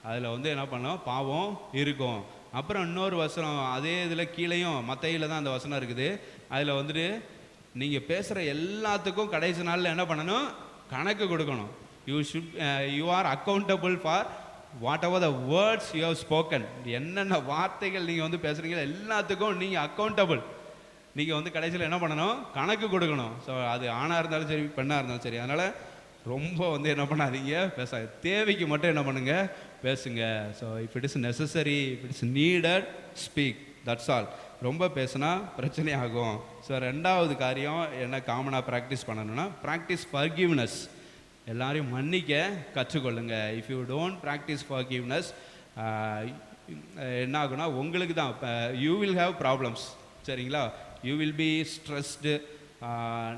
அதில் வந்து என்ன பண்ணோம், பாவம் இருக்கும். அப்புறம் இன்னொரு வசனம் அதே இதில் கீழேயும் மத்தையில் தான் அந்த வசனம் இருக்குது. அதில் வந்துட்டு நீங்கள் பேசுகிற எல்லாத்துக்கும் கடைசி நாளில் என்ன பண்ணணும், கணக்கு கொடுக்கணும். You are accountable for whatever the words you have spoken. என்னென்ன வார்த்தைகள் நீங்கள் வந்து பேசுகிறீங்களோ எல்லாத்துக்கும் நீங்கள் அக்கௌண்டபிள். நீங்கள் வந்து கடைசியில் என்ன பண்ணணும், கணக்கு கொடுக்கணும். ஸோ அது ஆணாக இருந்தாலும் சரி, பெண்ணாக இருந்தாலும் சரி. அதனால் ரொம்ப வந்து என்ன பண்ணாதீங்க, தேவைக்கு மட்டும் என்ன பண்ணுங்க, பேசுங்க. So if it is necessary, if it is needed, speak, that's all. ரொம்ப பேசுனா பிரச்சனை ஆகும். ஸோ ரெண்டாவது காரியம் என்ன காமனாக ப்ராக்டிஸ் பண்ணணும்னா, ப்ராக்டிஸ் ஃபர்கிவ்னஸ். எல்லாரையும் மன்னிக்க கற்றுக்கொள்ளுங்க. If you don't practice forgiveness, என்ன ஆகுனா உங்களுக்கு தான் யூ வில் ஹேவ் ப்ராப்ளம்ஸ். சரிங்களா? You will be stressed.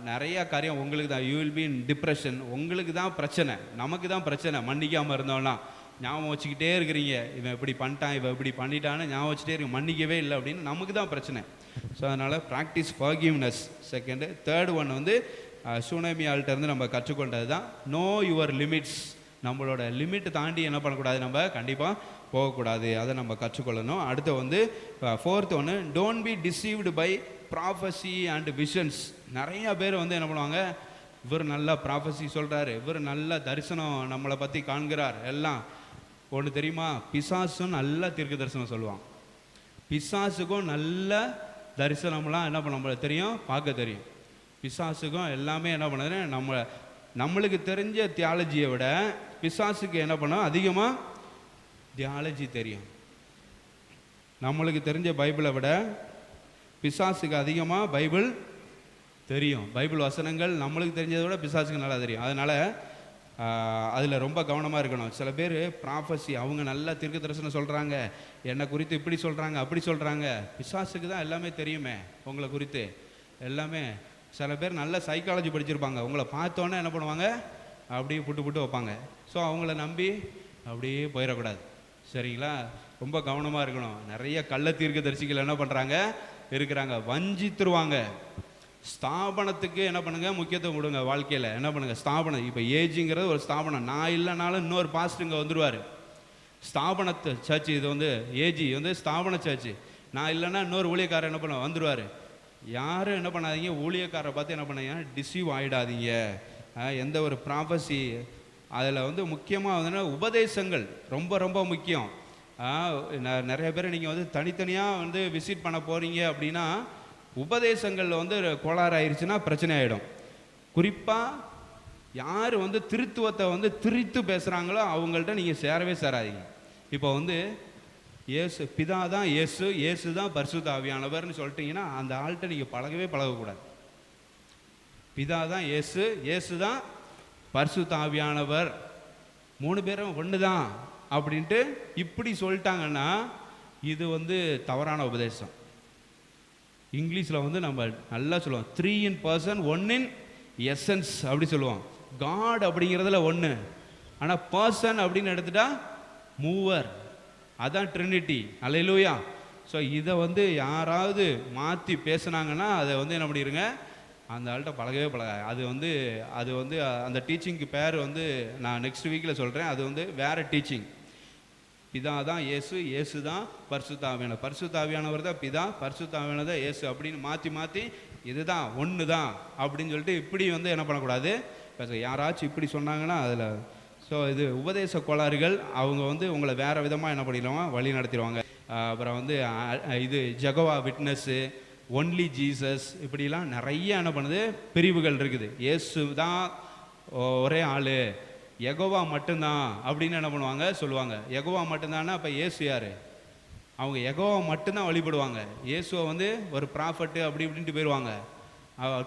நிறைய காரியம் உங்களுக்கு தான். You will be in depression. உங்களுக்கு தான் பிரச்சனை, நமக்கு தான் பிரச்சனை. மன்னிக்காமல் இருந்தோம்னா ஞாபகம் வச்சுக்கிட்டே இருக்கிறீங்க, இவன் இப்படி பண்ணிட்டான், இவன் இப்படி பண்ணிட்டான்னு ஞாபகம் வச்சுட்டே இருக்கு, மன்னிக்கவே இல்லை அப்படின்னு நமக்கு தான் பிரச்சனை. ஸோ அதனால் practice forgiveness second. Third one வந்து சூனமி ஆள்கிட்டருந்து நம்ம கற்றுக்கொண்டது தான் நோ யுவர் லிமிட்ஸ். நம்மளோட லிமிட் தாண்டி என்ன பண்ணக்கூடாது, நம்ம கண்டிப்பாக போகக்கூடாது. அதை நம்ம கற்றுக்கொள்ளணும். அடுத்து வந்து ஃபோர்த் ஒன்று, don't be deceived by prophecy and visions. நிறையா பேர் வந்து என்ன பண்ணுவாங்க, இவர் நல்லா ப்ராஃபஸி சொல்கிறாரு, இவர் நல்ல தரிசனம் நம்மளை பற்றி காண்கிறார். எல்லாம் ஒன்று தெரியுமா, பிசாசும் நல்ல தீர்க்க தரிசனம் சொல்லுவான். பிசாசுக்கும் நல்ல தரிசனம்லாம் என்ன பண்ண நம்மளுக்கு தெரியும், பார்க்க தெரியும். பிசாசுக்கும் எல்லாமே என்ன பண்ணுறது, நம்மளுக்கு தெரிஞ்ச தியாலஜியை விட பிசாசுக்கு என்ன பண்ணோம், அதிகமாக தியாலஜி தெரியும். நம்மளுக்கு தெரிஞ்ச பைபிளை விட பிசாசுக்கு அதிகமாக பைபிள் தெரியும். பைபிள் வசனங்கள் நம்மளுக்கு தெரிஞ்சதை விட பிசாசுக்கு நல்லா தெரியும். அதனால் அதில் ரொம்ப கவனமாக இருக்கணும். சில பேர் ப்ராஃபஸி, அவங்க நல்ல தீர்க்க தரிசனம் சொல்கிறாங்க, என்னை குறித்து இப்படி சொல்கிறாங்க, அப்படி சொல்கிறாங்க. பிசாசுக்கு தான் எல்லாமே தெரியுமே உங்களை குறித்து எல்லாமே. சில பேர் நல்ல சைக்காலஜி படிச்சிருப்பாங்க, உங்களை பார்த்தோன்னே என்ன பண்ணுவாங்க, அப்படியே புட்டு வைப்பாங்க. ஸோ அவங்கள நம்பி அப்படியே போயிடக்கூடாது. சரிங்களா? ரொம்ப கவனமாக இருக்கணும். நிறைய கள்ள தீர்க்க தரிசிகள் என்ன பண்ணுறாங்க இருக்கிறாங்க, வஞ்சித்துருவாங்க. ஸ்தாபனத்துக்கு என்ன பண்ணுங்கள், முக்கியத்துவம் கொடுங்க. வாழ்க்கையில் என்ன பண்ணுங்கள், ஸ்தாபனம். இப்போ ஏஜிங்கிறது ஒரு ஸ்தாபனம். நான் இல்லைனாலும் இன்னொரு பாஸ்ட் இங்கே வந்துடுவார். ஸ்தாபனத்து சர்ச்சு இது வந்து ஏஜி வந்து ஸ்தாபன சர்ச்சு. நான் இல்லைன்னா இன்னொரு ஊழியக்காரர் என்ன பண்ண வந்துடுவார். யாரும் என்ன பண்ணாதீங்க, ஊழியக்காரரை பார்த்து என்ன பண்ணாங்க, டிசீவ் ஆகிடாதீங்க. எந்த ஒரு ப்ராஃபஸி அதில் வந்து முக்கியமாக வந்து உபதேசங்கள் ரொம்ப ரொம்ப முக்கியம். நிறைய பேர் நீங்கள் வந்து தனித்தனியாக வந்து விசிட் பண்ண போகிறீங்க அப்படின்னா உபதேசங்களில் வந்து கோளாறு ஆயிடுச்சுன்னா பிரச்சனை ஆகிடும். குறிப்பாக யார் வந்து திருத்துவத்தை வந்து திரித்து பேசுகிறாங்களோ அவங்கள்ட்ட நீங்கள் சேரவே சேராதீங்க. இப்போ வந்து இயேசு பிதா தான் இயேசு, இயேசு தான் பரிசுத்த ஆவியானவர்னு சொல்லிட்டீங்கன்னா அந்த ஆள்கிட்ட நீங்கள் பழகக்கூடாது. பிதா தான் இயேசு, இயேசு தான் பரிசுத்த ஆவியானவர், 3 பேரும் ஒன்று தான் அப்படின்ட்டு இப்படி சொல்லிட்டாங்கன்னா இது வந்து தவறான உபதேசம். இங்கிலீஷில் வந்து நம்ம நல்லா சொல்லுவோம், 3 in person 1 in essence அப்படி சொல்லுவோம். காட் அப்படிங்கிறதுல ஒன்று, ஆனால் பர்சன் அப்படின்னு எடுத்துட்டா மூவர், அதான் ட்ரினிட்டி. அல்லேலூயா. ஸோ இதை வந்து யாராவது மாற்றி பேசுனாங்கன்னா அதை வந்து என்ன பண்ணிடுங்க, அந்த ஆள்கிட்ட பழகவே. அது வந்து அந்த டீச்சிங்க்கு பேர் வந்து நான் நெக்ஸ்ட் வீக்கில் சொல்கிறேன். அது வந்து வேறு டீச்சிங். பிதா தான் இயேசு, இயேசு தான் பரிசுத்த ஆவியானவர், பரிசுத்த ஆவியானவர் தான் பிதா, பரிசுத்த ஆவியானவர் தான் இயேசு அப்படின்னு மாற்றி இதுதான் ஒன்று தான் அப்படின்னு சொல்லிட்டு இப்படி வந்து என்ன பண்ணக்கூடாது. யாராச்சும் இப்படி சொன்னாங்கன்னா அதில் ஸோ இது உபதேச கோளாறுகள். அவங்க வந்து உங்களை வேறு விதமாக என்ன பண்ணிடுவாங்க, வழி நடத்திடுவாங்க. அப்புறம் வந்து இது ஜெகோவா விட்னஸ்ஸு, ஒன்லி ஜீசஸ், இப்படிலாம் நிறைய என்ன பண்ணுது பிரிவுகள் இருக்குது. இயேசு தான் ஒரே ஆள், யெகோவா மட்டும்தான் அப்படின்னு என்ன பண்ணுவாங்க சொல்லுவாங்க. யெகோவா மட்டும்தான்னா அப்போ இயேசு யார்? அவங்க யெகோவா மட்டும்தான் வழிபடுவாங்க. இயேசுவை வந்து ஒரு ப்ராஃபட்டு அப்படி இப்படின்ட்டு போயிடுவாங்க.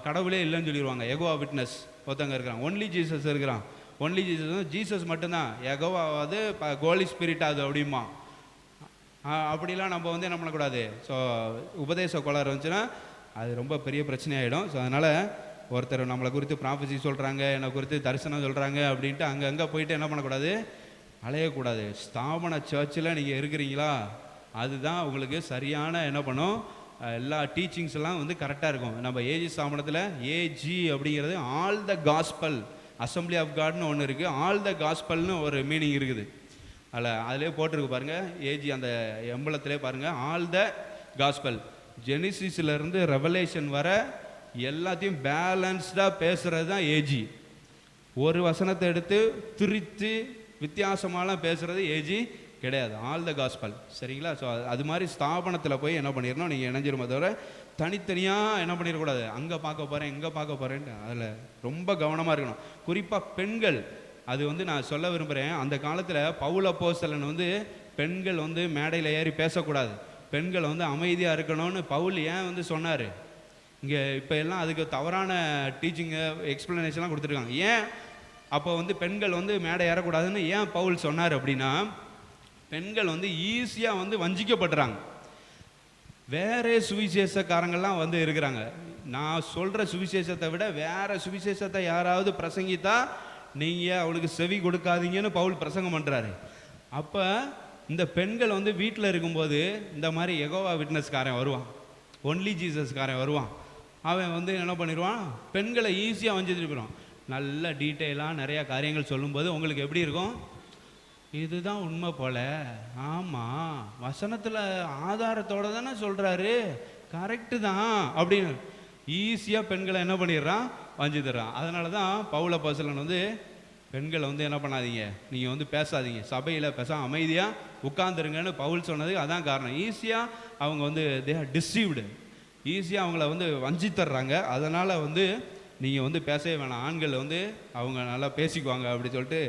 கடவுளே இல்லைன்னு சொல்லிடுவாங்க. யெகோவா விட்னஸ் ஒருத்தங்க இருக்கிறான், ஒன்லி ஜீசஸ் இருக்கிறான். ஒன்லி ஜீசஸ் ஜீசஸ் மட்டும்தான், யெகோவா வந்து ஹோலி ஸ்பிரிட் அது அப்படிமா. அப்படிலாம் நம்ம வந்து என்ன பண்ணக்கூடாது. ஸோ உபதேச கோளாறு வந்துச்சுன்னா அது ரொம்ப பெரிய பிரச்சனையாகிடும். ஸோ அதனால் ஒருத்தர் நம்மளை குறித்து ப்ராஃபஸி சொல்கிறாங்க, என்னை குறித்து தரிசனம் சொல்கிறாங்க அப்படின்ட்டு அங்கே போயிட்டு என்ன பண்ணக்கூடாது, அலையக்கூடாது. ஸ்தாபன சர்ச்சில் நீங்கள் இருக்கிறீங்களா, அதுதான் உங்களுக்கு சரியான என்ன பண்ணும், எல்லா டீச்சிங்ஸ் எல்லாம் வந்து கரெக்டாக இருக்கும். நம்ம ஏஜி ஸ்தாபனத்தில் ஏஜி அப்படிங்கிறது all the gospel, assembly of காட்னு ஒன்று இருக்குது, ஆல் த காஸ்பல்னு ஒரு மீனிங் இருக்குது. அதிலே போட்டிருக்கு பாருங்கள், ஏஜி அந்த எம்பளத்திலே பாருங்கள், ஆல் த காஸ்பல். ஜெனிசிஸ்லேருந்து ரெவலேஷன் வர எல்லாத்தையும் பேலன்ஸ்டாக பேசுகிறது தான் ஏஜி. ஒரு வசனத்தை எடுத்து திரித்து வித்தியாசமாலாம் பேசுகிறது ஏஜி கிடையாது. All the gospel. சரிங்களா? ஸோ அது மாதிரி ஸ்தாபனத்தில் போய் என்ன பண்ணிடணும், நீங்கள் இணைஞ்சிருமே தவிர தனித்தனியாக என்ன பண்ணிடக்கூடாது, அங்கே பார்க்க போகிறேன் இங்கே பார்க்க போகிறேன்ட்டு அதில் ரொம்ப கவனமாக இருக்கணும். குறிப்பாக பெண்கள், அது வந்து நான் சொல்ல விரும்புகிறேன், அந்த காலத்தில் பவுல் அப்போஸ்தலன் வந்து பெண்கள் வந்து மேடையில் ஏறி பேசக்கூடாது, பெண்கள் வந்து அமைதியாக இருக்கணும்னு பவுல் ஏன் வந்து சொன்னார்? இங்கே இப்போ எல்லாம் அதுக்கு தவறான டீச்சிங்கு எக்ஸ்ப்ளனேஷன்லாம் கொடுத்துருக்காங்க. ஏன் அப்போ வந்து பெண்கள் வந்து மேடை ஏறக்கூடாதுன்னு ஏன் பவுல் சொன்னார் அப்படின்னா, பெண்கள் வந்து ஈஸியாக வந்து வஞ்சிக்கப்படுறாங்க. வேற சுவிசேஷக்காரங்கள்லாம் வந்து இருக்கிறாங்க, நான் சொல்கிற சுவிசேஷத்தை விட வேற சுவிசேஷத்தை யாராவது பிரசங்கித்தா நீங்கள் அவளுக்கு செவி கொடுக்காதீங்கன்னு பவுல் பிரசங்கம் பண்ணுறாரு. அப்போ இந்த பெண்கள் வந்து வீட்டில் இருக்கும்போது இந்த மாதிரி யெகோவா விட்னஸ்காரன் வருவான், ஒன்லி ஜீசஸ்காரன் வருவான், அவன் வந்து என்ன பண்ணிடுவான், பெண்களை ஈஸியாக வஞ்சிருக்கிறான். நல்ல டீட்டெயிலாக நிறையா காரியங்கள் சொல்லும்போது உங்களுக்கு எப்படி இருக்கும், இதுதான் உண்மை போல, ஆமாம் வசனத்தில் ஆதாரத்தோடு தானே சொல்கிறாரு, கரெக்டு தான் அப்படின்னு ஈஸியாக பெண்களை என்ன பண்ணிடுறான், வஞ்சிடுறான். அதனால தான் பவுல் அப்போஸ்தலன் வந்து பெண்களை வந்து என்ன பண்ணாதீங்க, நீங்கள் வந்து பேசாதீங்க, சபையில் பேசாமல் அமைதியாக உட்காந்துருங்கன்னு பவுல் சொன்னதுக்கு அதான் காரணம். ஈஸியாக அவங்க வந்து தே ஆர் டிசீவ்டு, ஈஸியாக அவங்கள வந்து வஞ்சித்தர்றாங்க. அதனால் வந்து நீங்கள் வந்து பேசவே வேணாம், ஆண்கள் வந்து அவங்க நல்லா பேசிக்குவாங்க அப்படி சொல்லிட்டு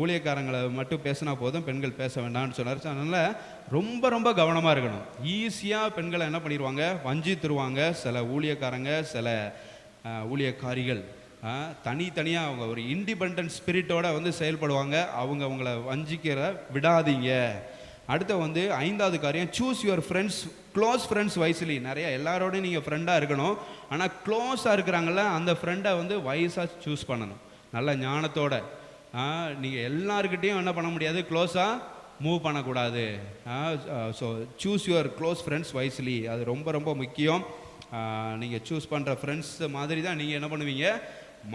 ஊழியக்காரங்களை மட்டும் பேசினா போதும், பெண்கள் பேச வேண்டாம்னு சொன்னார். அதனால் ரொம்ப ரொம்ப கவனமாக இருக்கணும். ஈஸியாக பெண்களை என்ன பண்ணிடுவாங்க, வஞ்சித்துருவாங்க. சில ஊழியக்காரங்க, சில ஊழியக்காரிகள் தனித்தனியாக அவங்க ஒரு இண்டிபெண்டன்ட் ஸ்பிரிட்டோடு வந்து செயல்படுவாங்க. அவங்கள வஞ்சிக்கிற விடாதீங்க. அடுத்த வந்து 5வது காரியம், choose your friends, close friends wisely. நிறைய எல்லாரோடையும் நீங்கள் ஃப்ரெண்டாக இருக்கணும், ஆனால் க்ளோஸாக இருக்கிறாங்கள அந்த ஃப்ரெண்டை வந்து வயசாக சூஸ் பண்ணணும், நல்ல ஞானத்தோட. நீங்கள் எல்லாருக்கிட்டையும் என்ன பண்ண முடியாது, க்ளோஸாக மூவ் பண்ணக்கூடாது. So choose your close friends wisely, அது ரொம்ப ரொம்ப முக்கியம். நீங்கள் சூஸ் பண்ணுற ஃப்ரெண்ட்ஸ் மாதிரி தான் நீங்கள் என்ன பண்ணுவீங்க,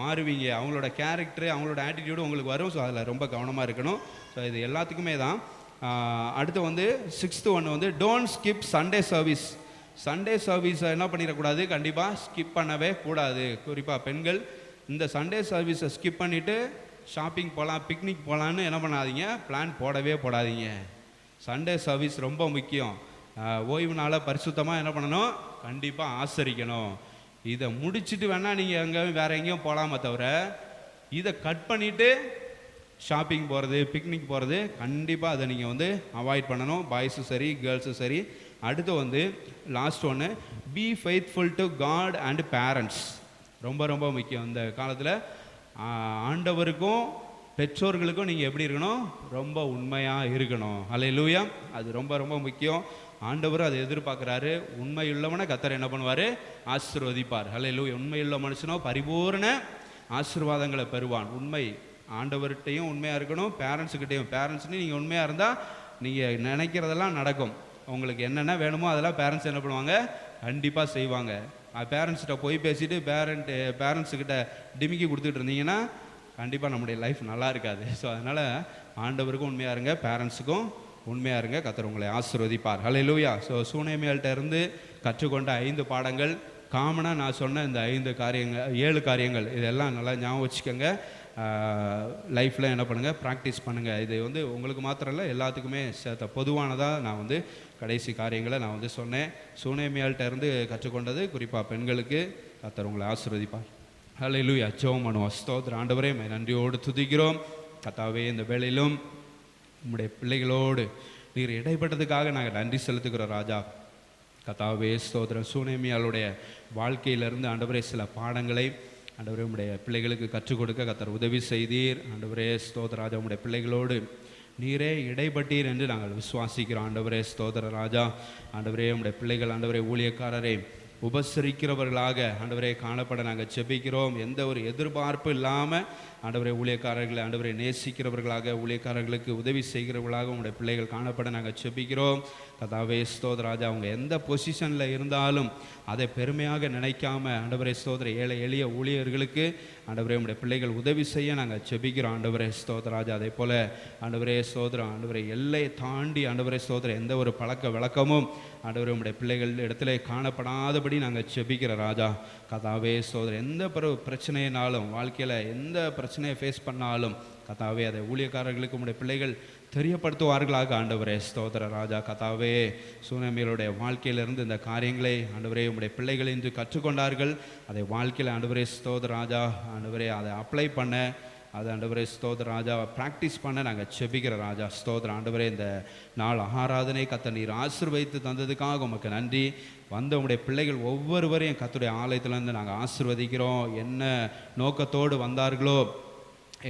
மாறுவீங்க. அவங்களோட கேரக்டரு, அவங்களோட ஆட்டிடியூடு உங்களுக்கு வரும். ஸோ அதில் ரொம்ப கவனமாக இருக்கணும். ஸோ இது எல்லாத்துக்குமே தான். அடுத்து வந்து 6th ஒன்று வந்து don't skip Sunday service. Sunday சர்வீஸை என்ன பண்ணிடக்கூடாது, கண்டிப்பாக ஸ்கிப் பண்ணவே கூடாது. குறிப்பாக பெண்கள் இந்த சண்டே சர்வீஸை ஸ்கிப் பண்ணிவிட்டு ஷாப்பிங் போகலாம், பிக்னிக் போகலான்னு என்ன பண்ணாதீங்க, பிளான் போடவே போடாதீங்க. சண்டே சர்வீஸ் ரொம்ப முக்கியம். ஓய்வு நாளை பரிசுத்தமாக என்ன பண்ணணும், கண்டிப்பாக ஆசரிக்கணும். இதை முடிச்சுட்டு வேணால் நீங்கள் எங்கேயும் வேறு எங்கேயும் போகலாமே தவிர, இதை கட் பண்ணிவிட்டு ஷாப்பிங் போகிறது, பிக்னிக் போகிறது, கண்டிப்பாக அதை நீங்கள் வந்து அவாய்ட் பண்ணணும், பாய்ஸும் சரி கேர்ள்ஸும் சரி. அடுத்து வந்து லாஸ்ட் ஒன்று, be faithful to God and parents. ரொம்ப ரொம்ப முக்கியம். இந்த காலத்தில் ஆண்டவருக்கும் பெற்றோர்களுக்கும் நீங்கள் எப்படி இருக்கணும், ரொம்ப உண்மையாக இருக்கணும். அல்லேலூயா. அது ரொம்ப ரொம்ப முக்கியம். ஆண்டவரும் அதை எதிர்பார்க்குறாரு. உண்மையுள்ளவனை கர்த்தர் என்ன பண்ணுவார், ஆசீர்வதிப்பார். அல்லேலூயா. உண்மையுள்ள மனுஷனோ பரிபூர்ண ஆசீர்வாதங்களை பெறுவான். உண்மை, ஆண்டவர்கிட்டையும் உண்மையாக இருக்கணும், பேரண்ட்ஸுக்கிட்டையும். பேரண்ட்ஸ்னு நீங்கள் உண்மையாக இருந்தால் நீங்கள் நினைக்கிறதெல்லாம் நடக்கும். உங்களுக்கு என்னென்ன வேணுமோ அதெல்லாம் பேரண்ட்ஸ் என்ன பண்ணுவாங்க, கண்டிப்பாக செய்வாங்க. பேரண்ட்ஸ்கிட்ட போய் பேசிட்டு பேரண்ட்ஸுக்கிட்ட டிமிக்கி கொடுத்துட்டு இருந்தீங்கன்னா கண்டிப்பாக நம்முடைய லைஃப் நல்லா இருக்காது. ஸோ அதனால் ஆண்டவருக்கும் உண்மையாக இருங்க, பேரண்ட்ஸுக்கும் உண்மையாக இருங்க, கர்த்தர் உங்களை ஆசீர்வதிப்பார். ஹல்லேலூயா. ஸோ சூனேமியல்கிட்ட இருந்து கற்றுக்கொண்ட 5 பாடங்கள், காமனாக நான் சொன்ன இந்த 5 காரியங்கள், 7 காரியங்கள், இதெல்லாம் நல்லா ஞாபகம் வச்சுக்கோங்க. லைஃப்பில் என்ன பண்ணுங்கள், ப்ராக்டிஸ் பண்ணுங்கள். இது வந்து உங்களுக்கு மாத்திரம் இல்லை, எல்லாத்துக்குமே சேர்த்த பொதுவானதாக நான் வந்து கடைசி காரியங்களை நான் வந்து சொன்னேன். சூனேமியால்கிட்ட இருந்து கற்றுக்கொண்டது குறிப்பாக பெண்களுக்கு. கர்த்தர் உங்களை ஆசீர்வதிப்பார். ஹல்லேலூயா. ஜெபம் பண்ணுவோம். ஸ்தோத்திரம் ஆண்டவரே, நன்றியோடு துதிக்கிறோம். கர்த்தாவே, இந்த வேளையிலும் உம்முடைய பிள்ளைகளோடு நீர் இடைப்பட்டதுக்காக நாங்கள் நன்றி செலுத்துகிறோம் ராஜா. கர்த்தாவே ஸ்தோத்திரம். சூனேமியாளுடைய வாழ்க்கையிலிருந்து ஆண்டவரே சில பாடங்களை ஆண்டவரே உம்முடைய பிள்ளைகளுக்கு கற்றுக் கொடுக்க கர்த்தர் உதவி செய்தீர். ஆண்டவரே ஸ்தோத்திர ராஜா, உம்முடைய பிள்ளைகளோடு நீரே இடைப்பட்டீர் என்று நாங்கள் விசுவாசிக்கிறோம். ஆண்டவரே ஸ்தோத்திர ராஜா. ஆண்டவரே உம்முடைய பிள்ளைகள் ஆண்டவரே ஊழியக்காரரை உபசரிக்கிறவர்களாக ஆண்டவரே காணப்பட நாங்கள் ஜெபிக்கிறோம். எந்த ஒரு எதிர்பார்ப்பு இல்லாமல் ஆண்டவரே ஊழியக்காரர்களை ஆண்டவரை நேசிக்கிறவர்களாக, ஊழியக்காரர்களுக்கு உதவி செய்கிறவர்களாக உங்களுடைய பிள்ளைகள் காணப்பட நாங்கள் ஜெபிக்கிறோம். கர்த்தாவே ஸ்தோத்திர ராஜா, அவங்க எந்த பொசிஷனில் இருந்தாலும் அதை பெருமையாக நினைக்காம ஆண்டவரே ஸ்தோத்திர ஏழை எளிய ஊழியர்களுக்கு ஆண்டவரே உங்களுடைய பிள்ளைகள் உதவி செய்ய நாங்கள் ஜெபிக்கிறோம். ஆண்டவரே ஸ்தோத்திர ராஜா. அதே போல் ஆண்டவரே ஸ்தோத்திரம் ஆண்டவரை எல்லை தாண்டி ஆண்டவரே ஸ்தோத்திர எந்த ஒரு பழக்க வழக்கமும் ஆண்டவரே உங்களுடைய பிள்ளைகள் இடத்துல காணப்படாதபடி நாங்கள் ஜெபிக்கிற ராஜா. கர்த்தாவே ஸ்தோத்திர எந்த பிரச்சனையினாலும், வாழ்க்கையில் எந்த பிரச்சனையை ஃபேஸ் பண்ணாலும் கர்த்தாவே அதை ஊழியக்காரர்களுக்கு உங்களுடைய பிள்ளைகள் தெரியப்படுத்துவார்களாக ஆண்டவரே. ஸ்தோத்திர ராஜா. கத்தாவே, சுனேமியருடைய வாழ்க்கையிலிருந்து இந்த காரியங்களை ஆண்டவரே உம்முடைய பிள்ளைகள் இன்று கற்றுக்கொண்டார்கள். அதை வாழ்க்கையில் ஆண்டவரே ஸ்தோத்திர ராஜா ஆண்டவரே அதை அப்ளை பண்ண, அது ஆண்டவரே ஸ்தோத்திர ராஜா ப்ராக்டிஸ் பண்ண நாங்கள் செபிக்கிற ராஜா. ஸ்தோத்திர ஆண்டவரே, இந்த நாள் ஆராதனை கத்த நீர் ஆசீர்வதித்து தந்ததுக்காக உமக்கு நன்றி. வந்த உடைய பிள்ளைகள் ஒவ்வொருவரையும் கத்துடைய ஆலயத்திலேருந்து நாங்கள் ஆசீர்வதிக்கிறோம். என்ன நோக்கத்தோடு வந்தார்களோ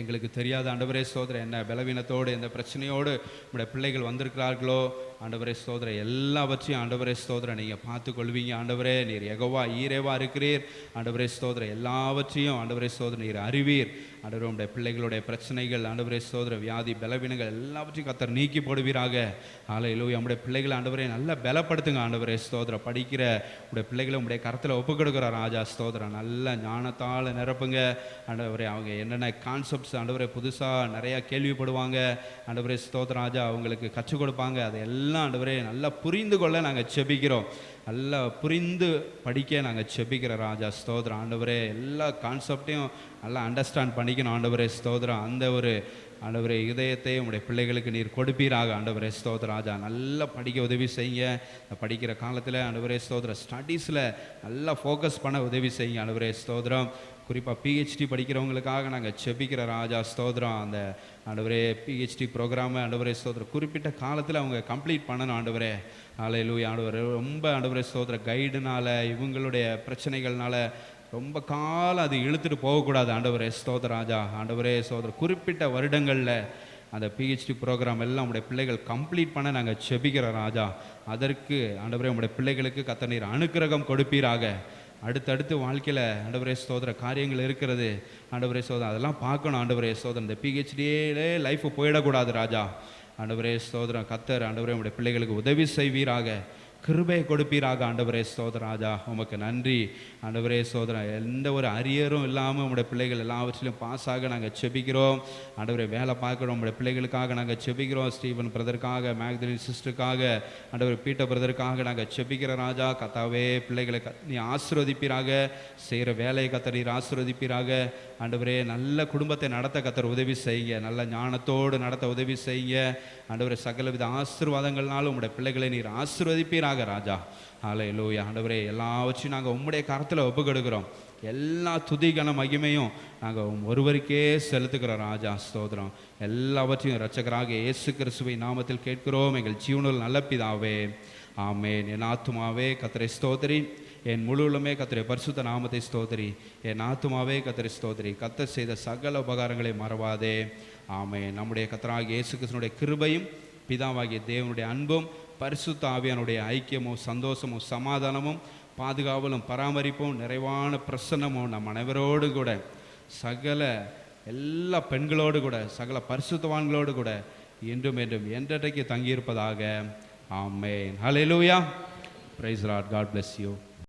எங்களுக்கு தெரியாத ஆண்டவரே ஸ்தோத்திரம், என்ன பலவீனத்தோடு எந்த பிரச்சனையோடு உடைய பிள்ளைகள் வந்திருக்கிறார்களோ ஆண்டவரே ஸ்தோத்திரம், எல்லாவற்றையும் ஆண்டவரே ஸ்தோத்திரம் நீங்கள் பார்த்து கொள்வீங்க. ஆண்டவரே, நீர் யெகோவா ஈரேவா இருக்கிறீர். ஆண்டவரே ஸ்தோத்திரம், எல்லாவற்றையும் ஆண்டவரே ஸ்தோத்திரம் நீர் அறிவீர். ஆண்டவரே, உடைய பிள்ளைகளுடைய பிரச்சனைகள் ஆண்டவரே ஸ்தோத்திரம், வியாதி பலவீனங்கள் எல்லாவற்றையும் கத்தர் நீக்கி போடுவீராக. ஹல்லேலூயா. நம்முடைய பிள்ளைகளை ஆண்டவரே நல்லா பலப்படுத்துங்க ஆண்டவரே ஸ்தோத்திரம். படிக்கிற உடைய பிள்ளைகளை உடைய கரத்தில் ஒப்பு கொடுக்குற ராஜா. ஸ்தோத்திரம், நல்ல ஞானத்தால் நிரப்புங்க ஆண்டவரே. அவங்க என்னென்ன கான்செப்ட்ஸ் ஆண்டவரே புதுசாக நிறையா கேள்விப்படுவாங்க ஆண்டவரே ஸ்தோத்திரம் ராஜா, அவங்களுக்கு கற்றுக் கொடுப்பாங்க. அதை எல்லாம் ஆண்டவரே நல்லா புரிந்து கொள்ள நாங்கள் செபிக்கிறோம். நல்லா புரிந்து படிக்க நாங்கள் செபிக்கிற ராஜா. ஸ்தோத்திரம் ஆண்டவரே, எல்லா கான்செப்டையும் நல்லா அண்டர்ஸ்டாண்ட் பண்ணிக்கணும் ஆண்டவரே ஸ்தோத்திரம். அந்த ஒரு ஆண்டவரே இதயத்தை உங்களுடைய பிள்ளைகளுக்கு நீர் கொடுப்பீராக ஆண்டவரே ஸ்தோத்திர ராஜா. நல்லா படிக்க உதவி செய்யுங்க. படிக்கிற காலத்தில் ஆண்டவரே ஸ்தோத்திரம் ஸ்டடீஸில் நல்லா ஃபோக்கஸ் பண்ண உதவி செய்யுங்க ஆண்டவரே ஸ்தோத்திரம். குறிப்பாக பிஹெச்டி படிக்கிறவங்களுக்காக நாங்கள் செபிக்கிற ராஜா. ஸ்தோத்திரம், அந்த ஆண்டவரே பிஹெச்டி ப்ரோக்ராமை ஆண்டவரே ஸ்தோத்திரம் குறிப்பிட்ட காலத்தில் அவங்க கம்ப்ளீட் பண்ணணும் ஆண்டவரே. ஹல்லேலூயா. ஆண்டவரே, ரொம்ப ஆண்டவரே ஸ்தோத்திர கைடுனால இவங்களுடைய பிரச்சனைகள்னால ரொம்ப காலம் அது இழுத்துட்டு போகக்கூடாது ஆண்டவரே ஸ்தோத்திர ராஜா. ஆண்டவரே ஸ்தோத்திர குறிப்பிட்ட வருடங்களில் அந்த பிஹெச்டி ப்ரோக்ராம் எல்லாம் உடைய பிள்ளைகள் கம்ப்ளீட் பண்ண நாங்கள் செபிக்கிற ராஜா. அதற்கு ஆண்டவரே உடைய பிள்ளைகளுக்கு கர்த்தர் நீர் அனுக்கிரகம் கொடுப்பீராக. அடுத்தடுத்து வாழ்க்கையில் ஆண்டவரே ஸ்தோத்திர காரியங்கள் இருக்கிறது ஆண்டவரே ஸ்தோத்திரம், அதெல்லாம் பார்க்கணும் ஆண்டவரே ஸ்தோத்திரம். இந்த பிஹெச்டியே லைஃப் போயிடக்கூடாது ராஜா. ஆண்டவரே ஸ்தோத்திரம், கர்த்தர் ஆண்டவரே உடைய பிள்ளைகளுக்கு உதவி செய்வீராக, கிருபையை கொடுப்பீராக ஆண்டவரே ஸ்தோத்திர ராஜா. உமக்கு நன்றி ஆண்டவரே ஸ்தோத்திரம். எந்த ஒரு அரியரும் இல்லாமல் உங்களுடைய பிள்ளைகள் எல்லாவற்றிலும் பாஸ் ஆக நாங்கள் செபிக்கிறோம் ஆண்டவரே. வேலை பார்க்குறோம் உங்களுடைய பிள்ளைகளுக்காக நாங்கள் செபிக்கிறோம். ஸ்டீவன் பிரதருக்காக, மேக்தலின் சிஸ்டருக்காக, ஆண்டவரே பீட்டர் பிரதருக்காக நாங்கள் செபிக்கிற ராஜா. கத்தாவே, பிள்ளைகளை நீ ஆசீர்வதிப்பீராக, செய்கிற வேலையை கத்தர் நீர் ஆசீர்வதிப்பீராக ஆண்டவரே. நல்ல குடும்பத்தை நடத்த கத்தர் உதவி செய்யுங்க, நல்ல ஞானத்தோடு நடத்த உதவி செய்யுங்க ஆண்டவரே. சகலவித ஆசீர்வாதங்கள்னாலும் உங்களுடைய பிள்ளைகளை நீர் ஆசீர்வதிப்பீராக ராஜா. ஹல்லேலூயா. ஆண்டவரே, எல்லாவற்றையும் நாங்கள் உம்முடைய கரத்தில் ஒப்புக்கொடுக்கிறோம். எல்லா துதிகன மகிமையும் நாங்கள் ஒருவருக்கே செலுத்துக்கிறோம் ராஜா. ஸ்தோத்திரம். எல்லாவற்றையும் இரட்சகராக இயேசு கிறிஸ்துவை நாமத்தில் கேட்கிறோம் எங்கள் ஜீவனில் நல்ல பிதாவே, ஆமென். என் ஆத்துமாவே கர்த்தரை ஸ்தோத்திரி, என் முழுவலுமே கர்த்தருடைய பரிசுத்த நாமத்தை ஸ்தோத்திரி. என் ஆத்துமாவே கர்த்தரை ஸ்தோத்திரி, கர்த்தர் செய்த சகல உபகாரங்களை மறவாதே, ஆமென். நம்முடைய கர்த்தராகிய இயேசு கிறிஸ்துவினுடைய கிருபையும் பிதாவாகிய தேவனுடைய அன்பும் பரிசுத்த ஆவியானுடைய ஐக்கியமும் சந்தோஷமும் சமாதானமும் பாதுகாவலும் பராமரிப்பும் நிறைவான பிரசன்னமும் நம் அனைவரோடு கூட, சகல எல்லா பெண்களோடு கூட, சகல பரிசுத்தவான்களோடு கூட என்றும் என்றும் என்றைக்கு தங்கியிருப்பதாக. Amen. Hallelujah. Praise the lord. God bless you.